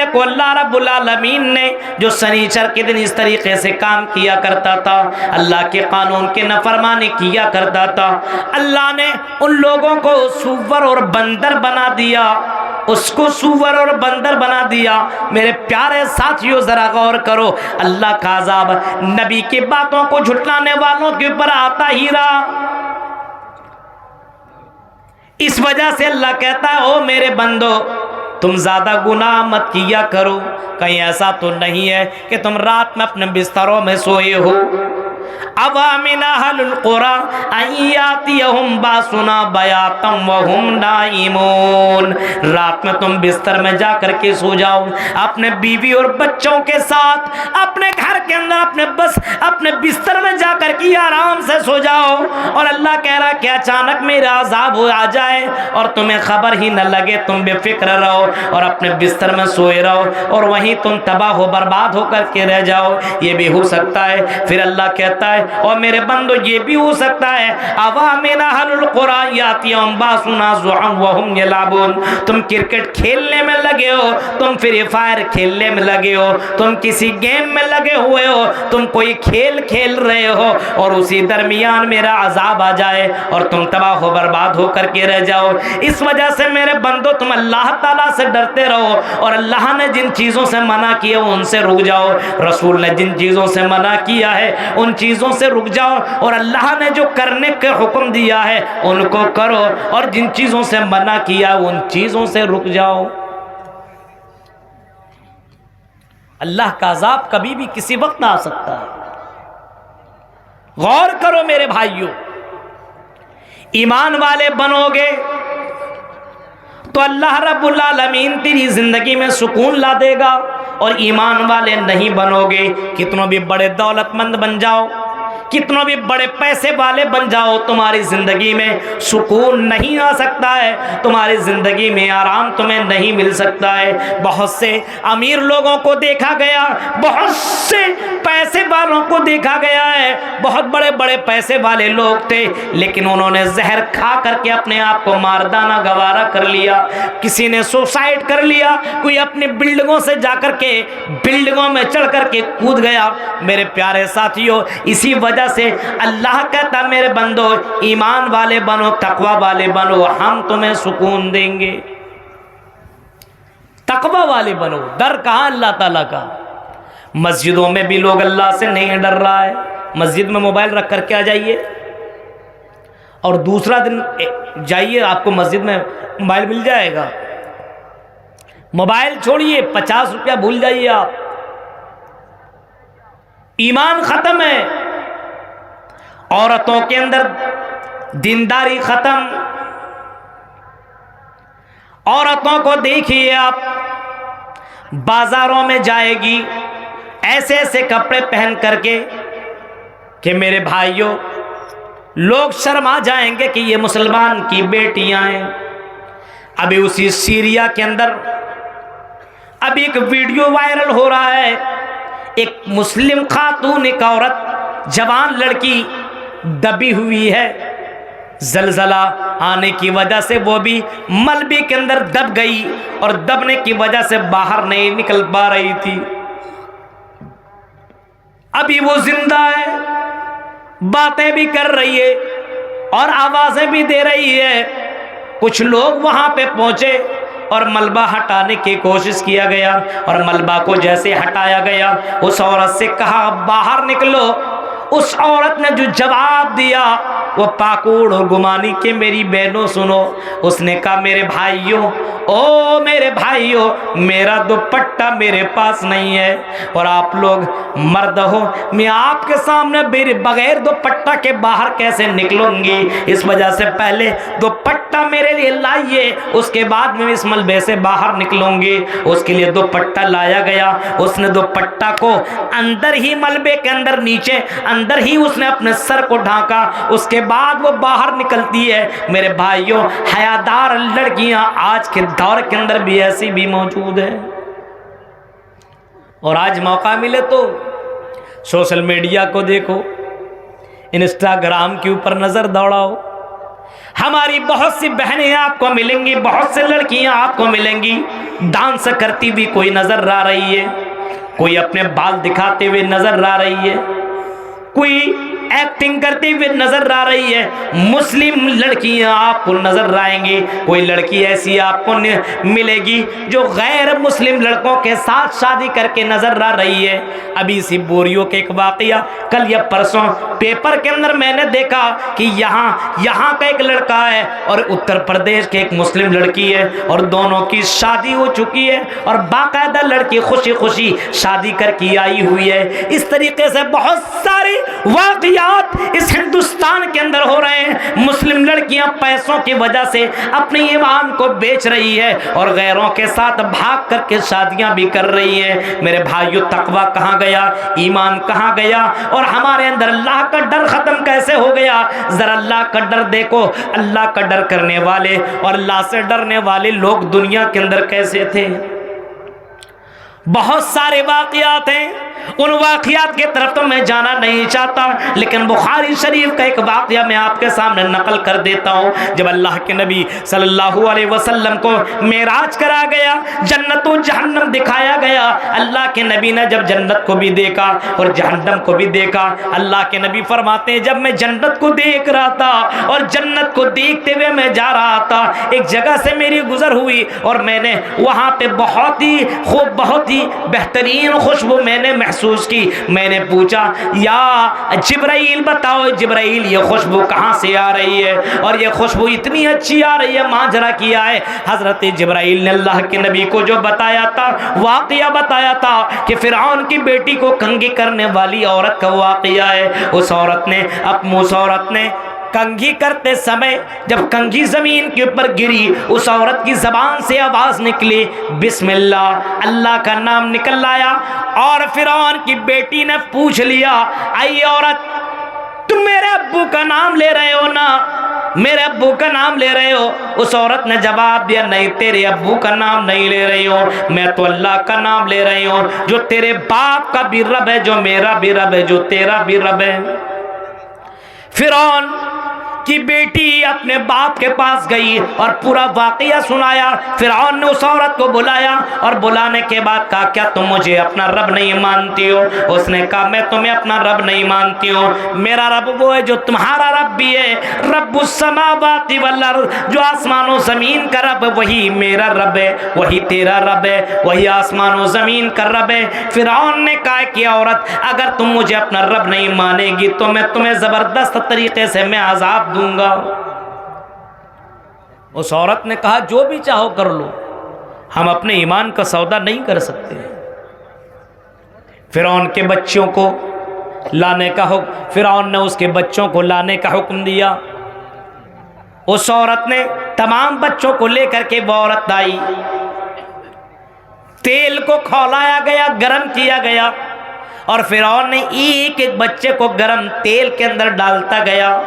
को अल्लाह रब्बुल आलमीन ने जो शनिचर के दिन इस तरीके से काम किया करता था, अल्लाह के कानून के नाफरमानी किया करता था, अल्लाह ने उन लोगों को सूअर और बंदर बना दिया, उसको सूअर और बंदर बना दिया। मेरे प्यारे साथियों जरा गौर करो, अल्लाह का अज़ाब नबी की बातों को झुटलाने वालों के ऊपर आता ही रहा। इस वजह से अल्लाह कहता है ओ मेरे बंदो तुम ज़्यादा गुनाह मत किया करो। कहीं ऐसा तो नहीं है कि तुम रात में अपने बिस्तरों में सोए हो। अवामिन अहलुल कुरा अय्यातियहुम बासुना बयातम वहुम नाइमून। रात में तुम बिस्तर में जा कर के सो जाओ अपने बीवी और बच्चों के साथ, अपने घर के अंदर अपने बिस्तर में जा कर के आराम से सो जाओ। और अल्लाह कह रहा कि अचानक मेरा अज़ाब हो आ जाए और तुम्हें खबर ही न लगे, तुम बेफिक्र रहो और अपने बिस्तर में सोए रहो और वहीं तुम तबाह हो बर्बाद होकर के रह जाओ। ये भी हो सकता है। फिर अल्लाह कहता है और मेरे बंदो ये भी हो सकता है अवामिन अहलुल कुरा यातियहुम बासुना ज़ुअन वहुम यलअबून। तुम क्रिकेट खेलने में लगे हो, तुम फ्री फायर खेलने में लगे हो, तुम किसी गेम में लगे हुए हो, तुम कोई खेल खेल रहे हो और उसी दरमियान मेरा अजाब आ जाए और तुम तबाह हो बर्बाद होकर के रह जाओ। इस वजह से मेरे बंदो तुम अल्लाह ताला से डरते रहो और अल्लाह ने जिन चीज़ों से मना किया उनसे रुक जाओ। रसूल ने जिन चीज़ों से मना किया है उन चीज़ों से रुक जाओ और अल्लाह ने जो करने के हुक्म दिया है उनको करो और जिन चीज़ों से मना किया उन चीज़ों से रुक जाओ। अल्लाह का अज़ाब कभी भी किसी वक्त ना आ सकता है। गौर करो मेरे भाइयों, ईमान वाले बनोगे तो अल्लाह रब्बुल आलमीन तेरी जिंदगी में सुकून ला देगा और ईमान वाले नहीं बनोगे, कितनों भी बड़े दौलतमंद बन जाओ, कितनों भी बड़े पैसे वाले बन जाओ, तुम्हारी जिंदगी में सुकून नहीं आ सकता है, तुम्हारी जिंदगी में आराम तुम्हें नहीं मिल सकता है। बहुत से अमीर लोगों को देखा गया, बहुत से पैसे वालों को देखा गया है, बहुत बड़े बड़े पैसे वाले लोग थे लेकिन उन्होंने जहर खा करके अपने आप को मारदाना गवारा कर लिया। किसी ने सुसाइड कर लिया, कोई अपनी बिल्डिंगों से जाकर के बिल्डिंगों में चढ़ करके कूद गया। मेरे प्यारे साथियों, इसी वजह से अल्लाह कहता मेरे बंदो ईमान वाले बनो, तकवा वाले बनो, हम तुम्हें सुकून देंगे। तकवा वाले बनो। डर कहाँ अल्लाह ताला का। मस्जिदों में भी लोग अल्लाह से नहीं डर रहा है। मस्जिद में मोबाइल रख करके आ जाइए और दूसरा दिन जाइए आपको मस्जिद में मोबाइल मिल जाएगा। मोबाइल छोड़िए, 50 रुपया भूल जाइए आप। ईमान खत्म है, औरतों के अंदर दीनदारी खत्म। औरतों को देखिए आप, बाजारों में जाएगी ऐसे ऐसे कपड़े पहन करके कि मेरे भाइयों लोग शर्मा जाएंगे कि ये मुसलमान की बेटियां हैं। अभी उसी सीरिया के अंदर अभी एक वीडियो वायरल हो रहा है, एक मुस्लिम खातून, एक औरत, जवान लड़की दबी हुई है। जलजला आने की वजह से वो भी मलबे के अंदर दब गई और दबने की वजह से बाहर नहीं निकल पा रही थी। अभी वो जिंदा है, बातें भी कर रही है और आवाजें भी दे रही है। कुछ लोग वहां पे पहुंचे और मलबा हटाने की कोशिश किया गया और मलबा को जैसे हटाया गया उस औरत से कहा बाहर निकलो। उस औरत ने जो जवाब दिया वो पाकुड़ और गुमानी के मेरी बहनों सुनो। उसने कहा मेरे भाइयों, ओ मेरे भाइयों, मेरा दुपट्टा मेरे पास नहीं है और आप लोग मर्द हो, मैं आपके सामने बगैर दुपट्टा के बाहर कैसे निकलूंगी। इस वजह से पहले दुपट्टा मेरे लिए लाइए, उसके बाद मैं इस मलबे से बाहर निकलूंगी। उसके लिए दुपट्टा लाया गया। उसने दुपट्टा को अंदर ही मलबे के अंदर नीचे अंदर ही उसने अपने सर को ढांका, उसके बाद वो बाहर निकलती है। मेरे भाइयों, हयादार लड़कियां आज के दौर के अंदर भी ऐसी भी मौजूद है। और आज मौका मिले तो सोशल मीडिया को देखो, इंस्टाग्राम के ऊपर नजर दौड़ाओ, हमारी बहुत सी बहनें आपको मिलेंगी, बहुत से लड़कियां आपको मिलेंगी डांस करती हुई कोई नजर आ रही है, कोई अपने बाल दिखाते हुए नजर आ रही है, कोई एक्टिंग करती हुई नजर आ रही है। मुस्लिम लड़कियां आपको नजर आएंगी, कोई लड़की ऐसी आपको मिलेगी जो गैर मुस्लिम लड़कों के साथ शादी करके नजर आ रही है। अभी इसी बोरियो के एक वाकया कल या परसों पेपर के अंदर मैंने देखा कि यहाँ का एक लड़का है और उत्तर प्रदेश के एक मुस्लिम लड़की है और दोनों की शादी हो चुकी है और बाकायदा लड़की खुशी खुशी शादी करके आई हुई है। इस तरीके से बहुत सारे वाकयात इस हिंदुस्तान के अंदर हो रहे हैं। मुस्लिम लड़कियां पैसों की वजह से अपने ईमान को बेच रही है और गैरों के साथ भाग करके शादियां भी कर रही है। मेरे भाइयों, तकवा कहां गया, ईमान कहां गया और हमारे अंदर अल्लाह का डर खत्म कैसे हो गया? जरा अल्लाह का डर देखो। अल्लाह का डर करने वाले और अल्लाह से डरने वाले लोग दुनिया के अंदर कैसे थे? बहुत सारे वाकयात हैं, उन वाकयात की तरफ तो मैं जाना नहीं चाहता, लेकिन बुखारी शरीफ का एक वाकया मैं आपके सामने नकल कर देता हूँ। जब अल्लाह के नबी सल्लल्लाहु अलैहि वसल्लम को मेराज करा गया, जन्नत और जहन्नम दिखाया गया, अल्लाह के नबी ने जब जन्नत को भी देखा और जहन्नम को भी देखा, अल्लाह के नबी फरमाते हैं जब मैं जन्नत को देख रहा था और जन्नत को देखते हुए मैं जा रहा था, एक जगह से मेरी गुजर हुई और मैंने वहाँ पे बहुत ही खूब, बहुत ही बेहतरीन खुशबू मैंने महसूस की। मैंने पूछा, या जिब्राइल बताओ जिब्राइल ये खुशबू कहाँ से आ रही है और ये खुशबू इतनी अच्छी आ रही है, माजरा किया है? हजरत जिब्राइल ने अल्लाह के नबी को जो बताया था, वाकया बताया था कि फिरौन की बेटी को कंघी करने वाली औरत का वाकया है। उस औरत ने कंघी करते समय जब कंघी जमीन के ऊपर गिरी, उस औरत की जबान से आवाज निकली बिस्मिल्लाह, अल्लाह का नाम निकल आया और फिरौन की बेटी ने पूछ लिया, आई औरत तुम मेरे अब्बू का नाम ले रहे हो ना? मेरे अब्बू का नाम ले रहे हो? उस औरत ने जवाब दिया, नहीं तेरे अब्बू का नाम नहीं ले रही हो, मैं तो अल्लाह का नाम ले रही हूँ, जो तेरे बाप का भी रब है, जो मेरा भी रब है, जो तेरा भी रब है। फिरौन की बेटी अपने बाप के पास गई और पूरा वाकया सुनाया। फिरौन ने उस औरत को बुलाया और बुलाने के बाद कहा, क्या तुम मुझे अपना रब नहीं मानती हो? उसने कहा, मैं तुम्हें अपना रब नहीं मानती हूँ, मेरा रब वो है जो तुम्हारा रब भी है, रब्बुस समावाति वल अर्द, जो आसमानों जमीन का रब वही मेरा रब है, वही तेरा रब है, वही आसमानों जमीन का रब है। फिरौन ने कहा कि औरत, अगर तुम मुझे अपना रब नहीं मानेगी तो मैं तुम्हें जबरदस्त तरीके से मैं अजाब दूंगा। उस औरत ने कहा, जो भी चाहो कर लो, हम अपने ईमान का सौदा नहीं कर सकते। फिरौन के बच्चों को लाने का हुक्म, फिरौन ने उसके बच्चों को लाने का हुक्म दिया। उस औरत ने तमाम बच्चों को लेकर के वो औरत आई, तेल को खौलाया गया, गरम किया गया और फिरौन ने एक एक बच्चे को गरम तेल के अंदर डालता गया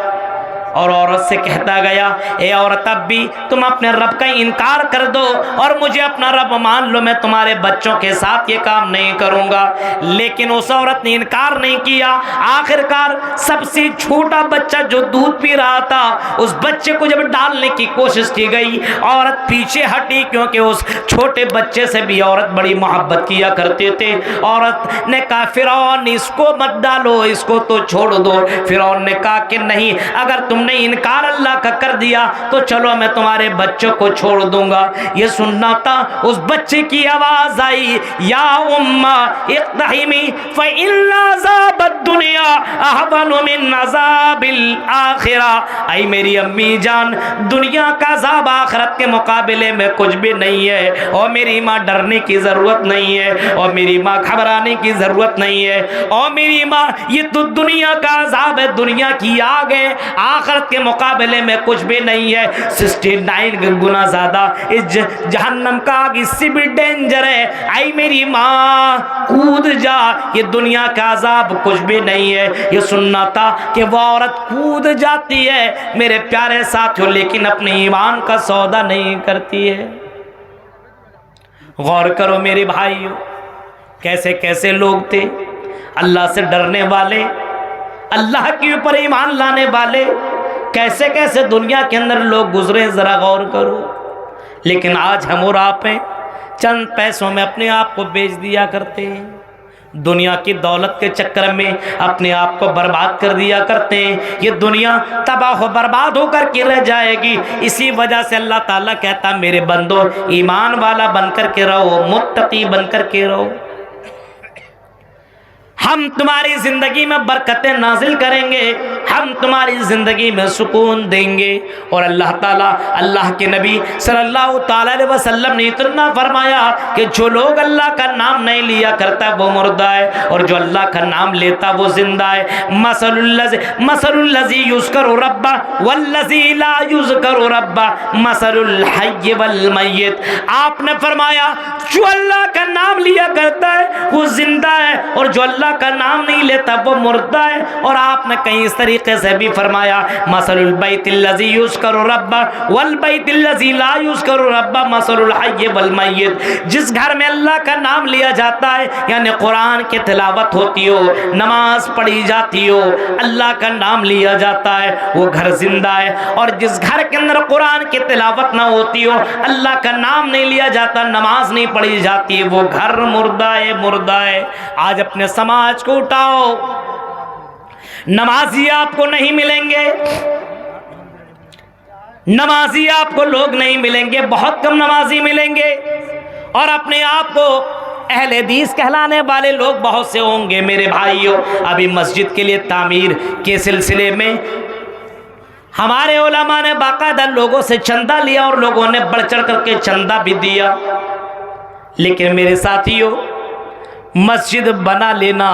और औरत से कहता गया, ए औरत, अब भी तुम अपने रब का इनकार कर दो और मुझे अपना रब मान लो, मैं तुम्हारे बच्चों के साथ ये काम नहीं करूंगा। लेकिन उस औरत ने इनकार नहीं किया। आखिरकार सबसे छोटा बच्चा जो दूध पी रहा था, उस बच्चे को जब डालने की कोशिश की गई, औरत पीछे हटी, क्योंकि उस छोटे बच्चे से भी औरत बड़ी मोहब्बत किया करते थे। औरत ने कहा, फिरौन इसको मत डालो, इसको तो छोड़ दो। फिरौन ने कहा कि नहीं, अगर तुमने इनकार अल्लाह का कर दिया तो चलो मैं तुम्हारे बच्चों को छोड़ दूंगा। ये सुनना था, उस बच्चे की आवाज आई, या उम्मा इक़्तहिमी फ़इन्ना अज़ाबद दुनिया अहवनु मिन अज़ाबिल आखिरा। आई मेरी अम्मी जान, दुनिया का अज़ाब आखिरत के मुकाबले में कुछ भी नहीं है। और मेरी माँ, डरने की जरूरत नहीं है, और मेरी माँ घबराने की जरूरत नहीं है, और मेरी माँ, ये तो दुनिया का अज़ाब है, दुनिया की आग है, आखिरत के मुकाबले में कुछ भी नहीं है। 69 गुना ज्यादा इस जहन्नम का आग इससे भी डेंजर है। आई मेरी माँ, कूद जा, ये दुनिया का अजाब कुछ भी नहीं है। ये सुनना था कि वो औरत कूद जाती है मेरे प्यारे साथियों, लेकिन अपने ईमान का सौदा नहीं करती है। गौर करो मेरे भाइयों, कैसे कैसे लोग थे, अल्लाह से डरने वाले, अल्लाह के ऊपर ईमान लाने वाले, कैसे कैसे दुनिया के अंदर लोग गुजरे, जरा गौर करो। लेकिन आज हम और आप चंद पैसों में अपने आप को बेच दिया करते हैं। दुनिया की दौलत के चक्कर में अपने आप को बर्बाद कर दिया करते हैं। ये दुनिया तबाह बर्बाद होकर के रह जाएगी। इसी वजह से अल्लाह ताला कहता मेरे बंदो ईमान वाला बनकर के रहो, मुत्तकी बनकर के रहो। हम तुम्हारी जिंदगी में बरकतें नाजिल करेंगे, हम तुम्हारी जिंदगी में सुकून देंगे। और अल्लाह ताला, अल्लाह के नबी सल्लल्लाहु अलैहि वसल्लम ने इतना फरमाया कि जो लोग अल्लाह का नाम नहीं लिया करता वो मुर्दा है, और जो अल्लाह का नाम लेता वो जिंदा है। मसलुल्लज़ी युज़करु रब्बा वल्लज़ी ला युज़करु रब्बा मसलुल हय्य वल मय्यित। आपने फरमाया जो अल्लाह का नाम लिया करता है वो जिंदा है, और जो अल्लाह का नाम नहीं लेता वो मुर्दा है। और आपने कहीं इस तरीके से भी फरमाया मसलुल बैतिल्लज़ी युज़करु रब्बा वल बैतिल्लज़ी ला युज़करु रब्बा मसलुल हय्य वल मय्यित। जिस घर में अल्लाह का नाम लिया जाता है, यानी कुरान की तिलावत होती हो, नमाज पढ़ी जाती हो, अल्लाह का नाम लिया जाता है, वो घर जिंदा है। और जिस घर के अंदर कुरान की तिलावत ना होती हो, अल्लाह का नाम नहीं लिया जाता, नमाज नहीं पढ़ी जाती, वो घर मुर्दा है, मुर्दा है। आज अपने समाज को उठाओ, नमाजी आपको नहीं मिलेंगे, नमाजी आपको लोग नहीं मिलेंगे, बहुत कम नमाजी मिलेंगे। और अपने आप को अहले हदीस कहलाने वाले लोग बहुत से होंगे। मेरे भाइयों, अभी मस्जिद के लिए तामीर के सिलसिले में हमारे उलमा ने बाकायदा लोगों से चंदा लिया और लोगों ने बढ़ चढ़ करके चंदा भी दिया। लेकिन मेरे साथियों, मस्जिद बना लेना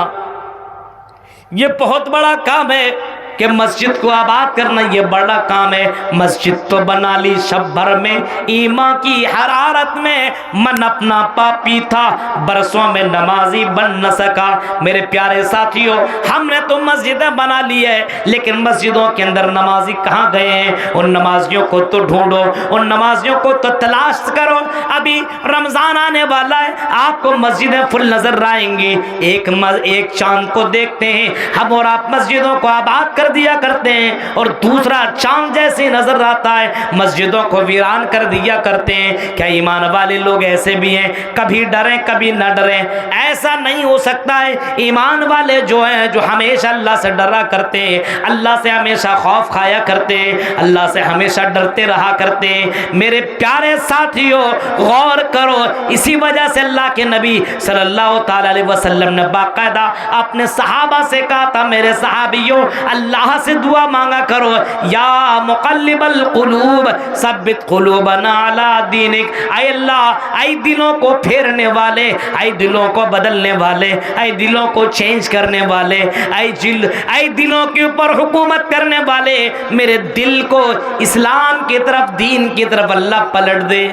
ये बहुत बड़ा काम है कि मस्जिद को आबाद करना ये बड़ा काम है। मस्जिद तो बना ली, शब भर में ईमान की हरारत में मन अपना पापी था, बरसों में नमाजी बन न सका। मेरे प्यारे साथियों, हमने तो मस्जिदें बना ली है, लेकिन मस्जिदों के अंदर नमाजी कहाँ गए हैं? उन नमाजियों को तो ढूंढो, उन नमाजियों को तो तलाश करो। अभी रमजान आने वाला है, आपको मस्जिदें फुल नजर आएंगी। एक चांद को देखते हैं हम और आप, मस्जिदों को आबाद कर दिया करते हैं, और दूसरा चांद जैसे नजर आता है मस्जिदों को वीरान कर दिया करते हैं। क्या ईमान वाले लोग ऐसे भी हैं? कभी डरें कभी न डरें, ऐसा नहीं हो सकता है। ईमान वाले जो हैं, जो हमेशा अल्लाह से डरा करते हैं, अल्लाह से हमेशा खौफ खाया करते हैं, अल्लाह से हमेशा डरते रहा करते हैं। मेरे प्यारे साथियों, गौर करो, इसी वजह से अल्लाह के नबी सल्लल्लाहु अलैहि वसल्लम ने बाकायदा अपने सहाबा से कहा था, मेरे सहाबियों अल्लाह से दुआ मांगा करो, या मुक़ल्लिबल क़ुलूब सब्बित क़ुलूबना अला दीनिक। ऐ अल्लाह, ऐ दिलों को फेरने वाले, ऐ दिलों को बदलने वाले, ऐ दिलों को चेंज करने वाले, ऐ दिलों के ऊपर हुकूमत करने वाले, मेरे दिल को इस्लाम की तरफ, दीन की तरफ अल्लाह पलट दे।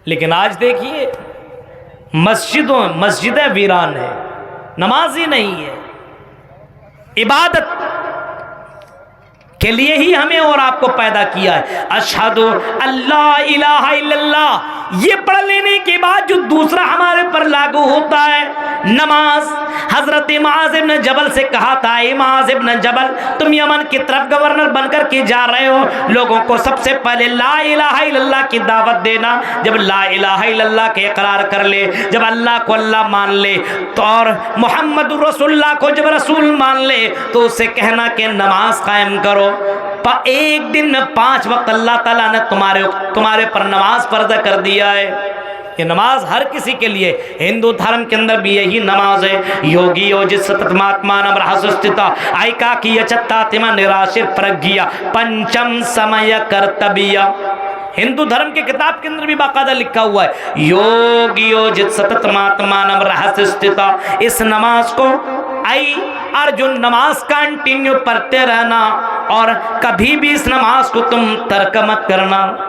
लेकिन आज देखिए, मस्जिदें वीरान है, नमाजी नहीं है। इबादत के लिए ही हमें और आपको पैदा किया है। अशहदु अल्ला इलाहा इल्लल्लाह, ये पढ़ लेने के बाद जो दूसरा हमारे पर लागू होता है, नमाज। हजरत मुआज़ इब्न जबल से कहा था, मुआज़ इब्न जबल, तुम यमन की तरफ गवर्नर बनकर के जा रहे हो, लोगों को सबसे पहले ला इलाहा इल्लल्लाह की दावत देना। जब ला इलाहा इल्लल्लाह के इकरार कर ले, जब अल्लाह को अल्लाह मान ले, तो और मोहम्मद रसूलुल्लाह को जब रसूल मान ले, तो उसे कहना कि नमाज कायम करो। एक दिन में 5 वक्त अल्लाह ताला ने तुम्हारे पर नमाज फर्ज कर दिया है। ये नमाज हर किसी के लिए, हिंदू धर्म के अंदर भी यही नमाज है। योगी योजित सततमात्मानम रहस्थिता आयका की यचत्तातिमा निराशिर प्रज्ञा पंचम समय कर्तव्य। हिंदू धर्म के किताब के अंदर भी बाकायदा लिखा हुआ है, योग योजित सततमात्मानम रहस्थिता। इस नमाज को अर्जुन नमाज कंटिन्यू पढ़ते रहना, और कभी भी इस नमाज को तुम तर्क मत करना।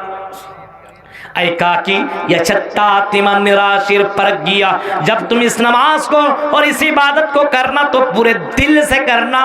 ऐकाकी यछत्तातिमा निराशिर प्रज्ञा, जब तुम इस नमाज को और इस इबादत को करना तो पूरे दिल से करना,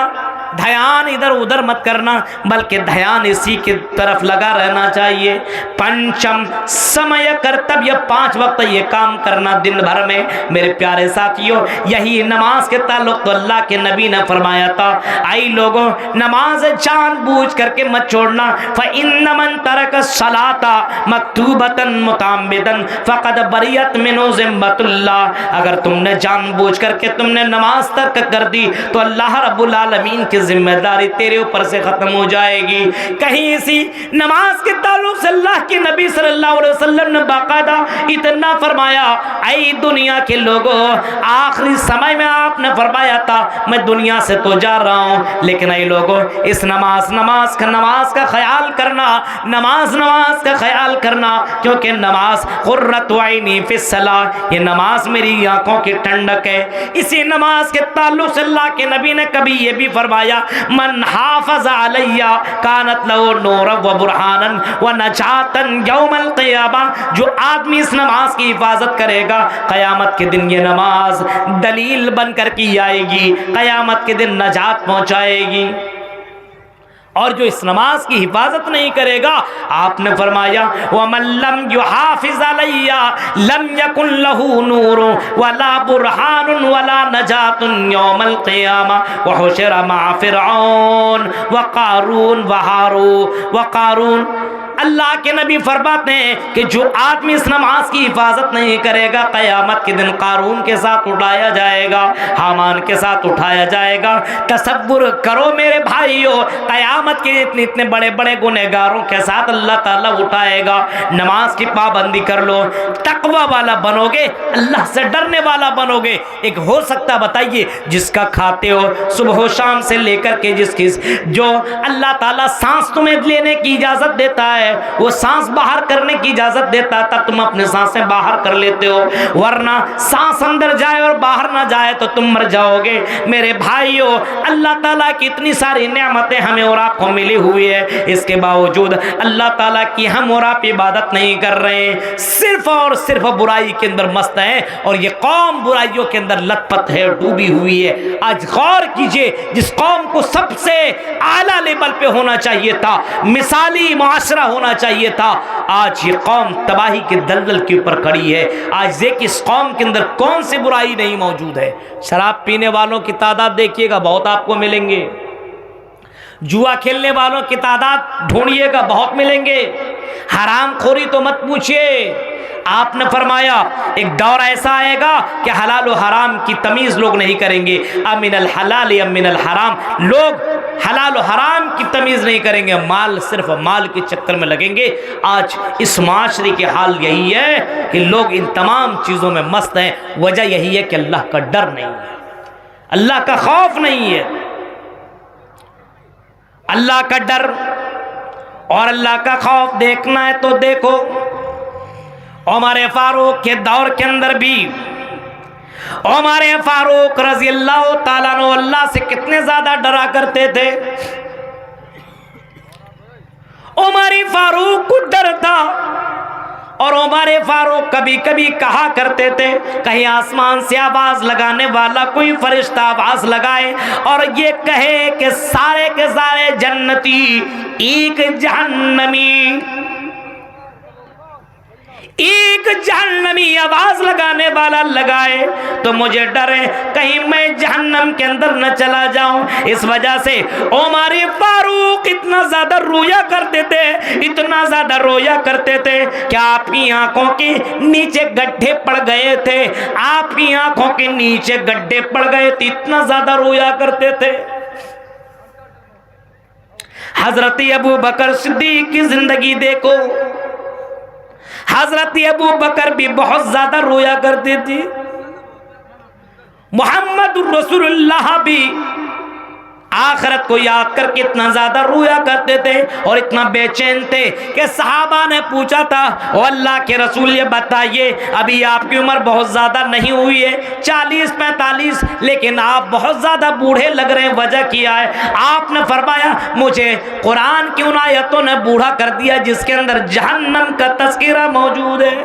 ध्यान इधर उधर मत करना, बल्कि ध्यान इसी की तरफ लगा रहना चाहिए। पंचम समय कर्तव्य, 5 वक्त ये काम करना दिन भर में। मेरे प्यारे साथियों, यही नमाज के ताल्लुक तो अल्लाह के नबी ने फरमाया था, आई लोगों नमाज जानबूझ करके मत छोड़ना। फ़इन्न मन तरक सलाता मक्तूबतन मुताम्मिदन फ़क़द बरियत मिन्हु ज़िम्मतुल्लाह। अगर तुमने जानबूझ करके तुमने नमाज तर्क कर दी तो अल्लाह रब्बुल आलमीन की जिम्मेदारी तेरे ऊपर से खत्म हो जाएगी। कहीं इसी नमाज के ताल्लुक से अल्लाह के नबी सल्लल्लाहु अलैहि वसल्लम ने बाकायदा इतना फरमाया, ऐ दुनिया के लोगों, आखिरी समय में आपने फरमाया था मैं दुनिया से तो जा रहा हूँ, लेकिन ऐ लोगों इस नमाज का ख्याल करना, नमाज का ख्याल करना, क्योंकि नमाज कुर्रतु ऐनी फिस्सलाह, ये नमाज मेरी आंखों की ठंडक है। इसी नमाज के ताल्लुक से अल्लाह के नबी ने कभी ये भी फरमाया, मन हाफ़ज़ अलैया कानत लहु नूरन व बुरहानन व नजातन यौमल क़ियामा। जो आदमी इस नमाज की हिफाजत करेगा, क़यामत के दिन ये नमाज दलील बन कर के आएगी, क़यामत के दिन नजात पहुँचाएगी। और जो इस नमाज की हिफाजत नहीं करेगा, आपने फरमाया वमन लम युहाफिज़ अलैया लम यकुन लहू नूरुन वला बुरहानुन वला नजातुन यौमल क़ियामा व हुशिरा मअ फ़िरऔन व क़ारून। अल्लाह के नबी फरमाते हैं कि जो आदमी इस नमाज की हिफाजत नहीं करेगा, क़यामत के दिन कारून के साथ उठाया जाएगा, हामान के साथ उठाया जाएगा। तसव्वुर करो मेरे भाइयों, क़यामत के इतने बड़े बड़े गुनहगारों के साथ अल्लाह ताला उठाएगा। नमाज की पाबंदी कर लो, तकवा वाला बनोगे, अल्लाह से डरने वाला बनोगे। एक हो सकता बताइए जिसका खाते हो सुबह शाम से लेकर के जिसकी जो अल्लाह ताला सांस तुम्हें लेने की इजाज़त देता है, वो सांस बाहर करने की इजाजत देता, तब तुम अपने सांसें बाहर कर लेते हो, वरना सांस अंदर जाए और बाहर ना जाए तो तुम मर जाओगे। मेरे भाइयों, अल्लाह ताला की इतनी सारी नेमतें हमें और आपको मिली हुई है, इसके बावजूद अल्लाह ताला की हम और आप इबादत नहीं कर रहे हैं, सिर्फ और सिर्फ बुराई के अंदर मस्त है। और ये कौम बुराइयों के अंदर लथपथ है, डूबी हुई है। आज गौर कीजिए, जिस कौम को सबसे आला लेवल पे होना चाहिए था, मिसाली मुआशरा होना चाहिए था, आज ये कौम तबाही के दलदल के ऊपर खड़ी है। आज देखिए इस कौम के अंदर कौन सी बुराई नहीं मौजूद है। शराब पीने वालों की तादाद देखिएगा, बहुत आपको मिलेंगे। जुआ खेलने वालों की तादाद ढूंढिएगा, बहुत मिलेंगे। हराम खोरी तो मत पूछिए। आपने फरमाया एक दौर ऐसा आएगा कि हलाल और हराम की तमीज़ लोग नहीं करेंगे, अमिनल हलाल अमिनल हराम, लोग हलाल और हराम की तमीज़ नहीं करेंगे, माल सिर्फ माल के चक्कर में लगेंगे। आज इस माशरे के हाल यही है कि लोग इन तमाम चीज़ों में मस्त हैं। वजह यही है कि अल्लाह का डर नहीं है, अल्लाह का खौफ नहीं है। अल्लाह का डर और अल्लाह का खौफ देखना है तो देखो, उमर फारूक के दौर के अंदर भी उमर फारूक रज़ी अल्लाह ताला अन्हु अल्लाह से कितने ज्यादा डरा करते थे। उमर फारूक को डर था और उमर फारूक कभी कभी कहा करते थे, कहीं आसमान से आवाज लगाने वाला कोई फरिश्ता आवाज लगाए और ये कहे कि सारे के सारे जन्नती एक जहन्नमी आवाज लगाने वाला लगाए तो मुझे डर है कहीं मैं जहन्नम के अंदर न चला जाऊं। इस वजह से उमर फारूक इतना ज्यादा रोया करते थे, इतना ज्यादा रोया करते थे कि आपकी आंखों के नीचे गड्ढे पड़ गए थे, आपकी आंखों के नीचे गड्ढे पड़ गए थे, इतना ज्यादा रोया करते थे। हजरत अबू बकर सिद्दीक की जिंदगी देखो, हजरत अबू बकर भी बहुत ज्यादा रोया करते थे, मोहम्मद रसूलुल्लाह भी आखिरत को याद करके इतना ज्यादा रोया करते थे और इतना बेचैन थे कि सहाबा ने पूछा था, ओ अल्लाह के रसूल ये बताइए अभी आपकी उम्र बहुत ज्यादा नहीं हुई है, 40-45, लेकिन आप बहुत ज्यादा बूढ़े लग रहे हैं, वजह क्या है? आपने फरमाया मुझे कुरान की उन आयतों ने बूढ़ा कर दिया जिसके अंदर जहन्नम का तस्करा मौजूद है।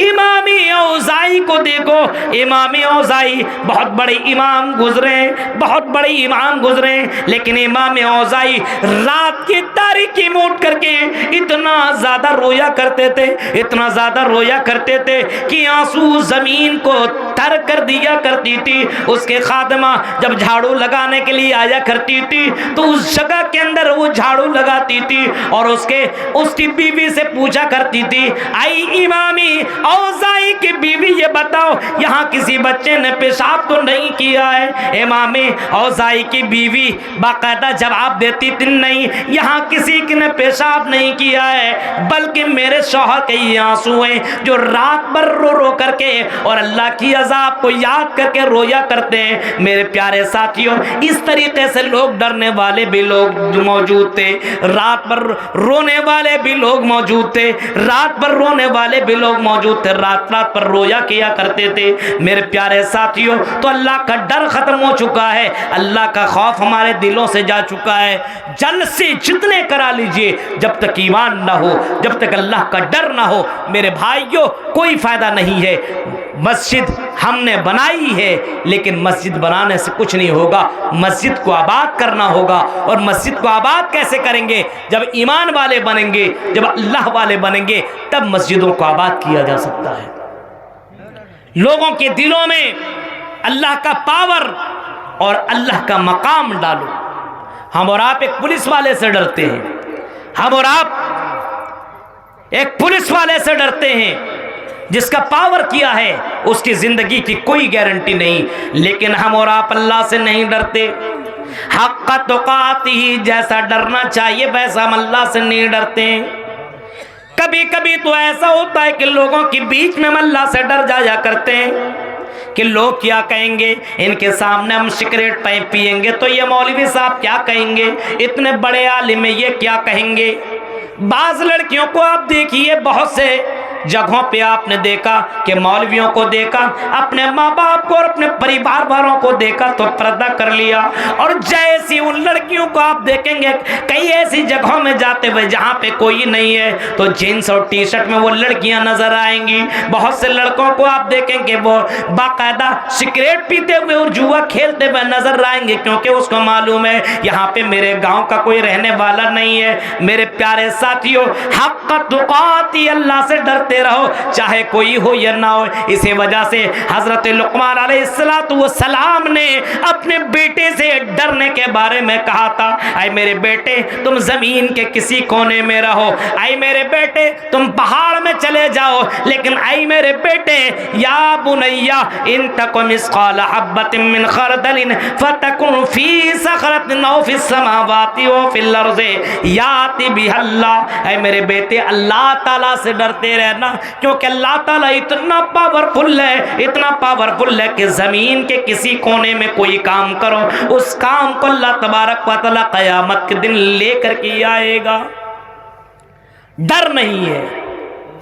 इमामी औज़ाई को देखो, इमामी औज़ाई बहुत बड़े इमाम गुजरे, बहुत बड़े इमाम गुजरे, लेकिन इमाम औज़ाई रात की तारीकी में उठ करके इतना ज़्यादा रोया करते थे, इतना ज़्यादा रोया करते थे कि आंसू ज़मीन को तर कर दिया करती थी। उसके खादमा जब झाड़ू लगाने के लिए आया करती थी तो उस जगह के अंदर वो झाड़ू लगाती थी और उसकी बीवी से पूछा करती थी, आई इमामी औज़ाई की बीवी, ये बताओ यहाँ किसी बच्चे ने पेशाब तो नहीं किया है? इमाम औज़ाई की बीवी बाकायदा जवाब देती थी, नहीं, यहाँ किसी ने पेशाब नहीं किया है, बल्कि मेरे शौहर के ये आंसू हैं जो रात भर रो रो करके और अल्लाह की अज़ाब को याद करके रोया करते हैं। मेरे प्यारे साथियों, इस तरीके से लोग डरने वाले भी लोग मौजूद थे, रात भर रोने वाले भी लोग मौजूद थे, रात भर रोने वाले भी लोग मौजूद थे, रात रात पर रोया किया करते थे। मेरे प्यारे साथियों, तो अल्लाह का डर खत्म हो चुका है, अल्लाह का खौफ हमारे दिलों से जा चुका है। जल से जितने करा लीजिए, जब तक ईमान ना हो, जब तक अल्लाह का डर ना हो, मेरे भाइयों, कोई फायदा नहीं है। मस्जिद हमने बनाई है, लेकिन मस्जिद बनाने से कुछ नहीं होगा, मस्जिद को आबाद करना होगा। और मस्जिद को आबाद कैसे करेंगे? जब ईमान वाले बनेंगे, जब अल्लाह वाले बनेंगे, तब मस्जिदों को आबाद किया जा सकता है। लोगों के दिलों में अल्लाह का पावर और अल्लाह का मकाम डालो। हम और आप एक पुलिस वाले से डरते हैं, हम और आप एक पुलिस वाले से डरते हैं जिसका पावर किया है, उसकी जिंदगी की कोई गारंटी नहीं, लेकिन हम और आप अल्लाह से नहीं डरते। हक़्क़ तुक़ातिही, जैसा डरना चाहिए वैसा हम अल्लाह से नहीं डरते। कभी कभी तो ऐसा होता है कि लोगों के बीच में हम अल्लाह से डर जाया करते हैं कि लोग क्या कहेंगे, इनके सामने हम सिगरेट पिएंगे तो ये मौलवी साहब क्या कहेंगे, इतने बड़े आलिम है ये क्या कहेंगे। बाज़ लड़कियों को आप देखिए, बहुत से जगहों पे आपने देखा कि मौलवियों को देखा, अपने माँ बाप को और अपने परिवार वालों को देखा तो पर्दा कर लिया, और जैसी उन लड़कियों को आप देखेंगे कई ऐसी जगहों में जाते हुए जहाँ पे कोई नहीं है तो जीन्स और टी शर्ट में वो लड़कियाँ नजर आएंगी। बहुत से लड़कों को आप देखेंगे वो बाकायदा सिगरेट पीते हुए और जुआ खेलते हुए नजर आएंगे, क्योंकि उसको मालूम है यहाँ पे मेरे गाँव का कोई रहने वाला नहीं है। मेरे प्यारे साथियों, हक़्क़ तुक़ाती, अल्लाह से डरते रहो, चाहे कोई हो या ना हो। इसी वजह से हजरत लुक़मान अलैहिस्सलाम ने अपने बेटे से डरने के बारे में कहा था, ऐ मेरे बेटे तुम जमीन के किसी कोने में रहो, ऐ मेरे बेटे तुम पहाड़ में चले जाओ, लेकिन ऐ मेरे बेटे, या बुनैया इन तकुम मिस्क़ाल हब्बतिन मिन खरदलिन फतकुन फी सखरतिन औ फिस समावाति व फिल अर्ज़ि याति बिहल्लाह। ऐ मेरे बेटे, अल्लाह ताला से डरते रहना, क्योंकि अल्लाह ताला इतना पावरफुल है, इतना पावरफुल है कि जमीन के किसी कोने में कोई काम करो, उस काम को अल्लाह तबारक व तआला क़यामत के दिन लेकर के आएगा। डर नहीं है,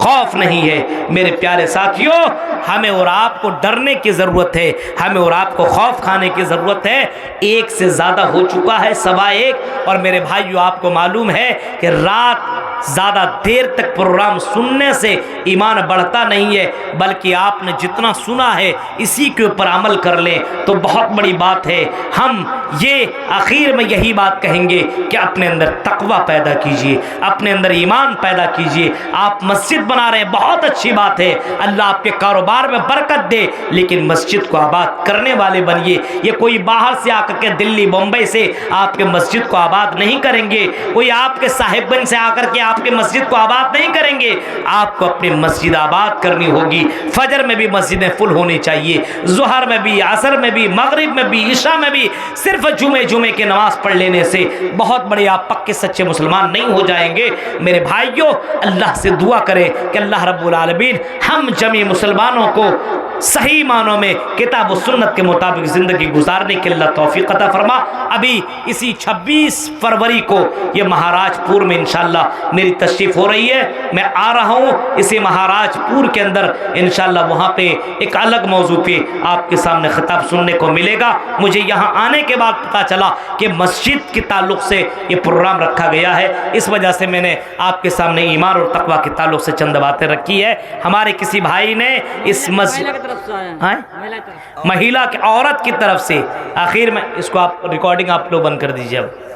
खौफ नहीं है। मेरे प्यारे साथियों, हमें और आपको डरने की ज़रूरत है, हमें और आपको खौफ खाने की ज़रूरत है। एक से ज़्यादा हो चुका है, 1:15, और मेरे भाइयों आपको मालूम है कि रात ज़्यादा देर तक प्रोग्राम सुनने से ईमान बढ़ता नहीं है, बल्कि आपने जितना सुना है इसी के ऊपर अमल कर लें तो बहुत बड़ी बात है। हम ये आखिर में यही बात कहेंगे कि अपने अंदर तकवा पैदा कीजिए, अपने अंदर ईमान पैदा कीजिए। आप मस्जिद बना रहे हैं, बहुत अच्छी बात है, अल्लाह आपके कारोबार में बरकत दे, लेकिन मस्जिद को आबाद करने वाले बनिए। ये कोई बाहर से आकर के दिल्ली बम्बई से आपके मस्जिद को आबाद नहीं करेंगे, कोई आपके साहिबगंज से आकर के आपके मस्जिद को आबाद नहीं करेंगे। आपको अपनी मस्जिद आबाद करनी होगी। फजर में भी मस्जिदें फुल होनी चाहिए, ज़ुहर में भी, असर में भी, मगरिब में भी, इशा में भी। सिर्फ जुमे के नमाज पढ़ लेने से बहुत बड़े आप पक्के सच्चे मुसलमान नहीं हो जाएंगे। मेरे भाइयों, अल्लाह से दुआ करें कि अल्लाह रब्बुल आलमीन हम जमी मुसलमानों को सही मानों में किताब और सुन्नत के मुताबिक ज़िंदगी गुजारने के अल्लाह तौफीक अता फरमा। अभी इसी 26 फरवरी को ये महाराजपुर में इंशाअल्लाह मेरी तशरीफ़ हो रही है, मैं आ रहा हूँ इसी महाराजपुर के अंदर इंशाअल्लाह। वहाँ पे एक अलग मौजू पे आपके सामने खिताब सुनने को मिलेगा। मुझे यहाँ आने के बाद पता चला कि मस्जिद के ताल्लुक़ से ये प्रोग्राम रखा गया है, इस वजह से मैंने आपके सामने ईमान और तकवा के ताल्लुक़ से चंद चंद बातें रखी है। हमारे किसी भाई ने इस महिला की औरत की तरफ से आखिर में इसको आप रिकॉर्डिंग आप लोग बंद कर दीजिए अब।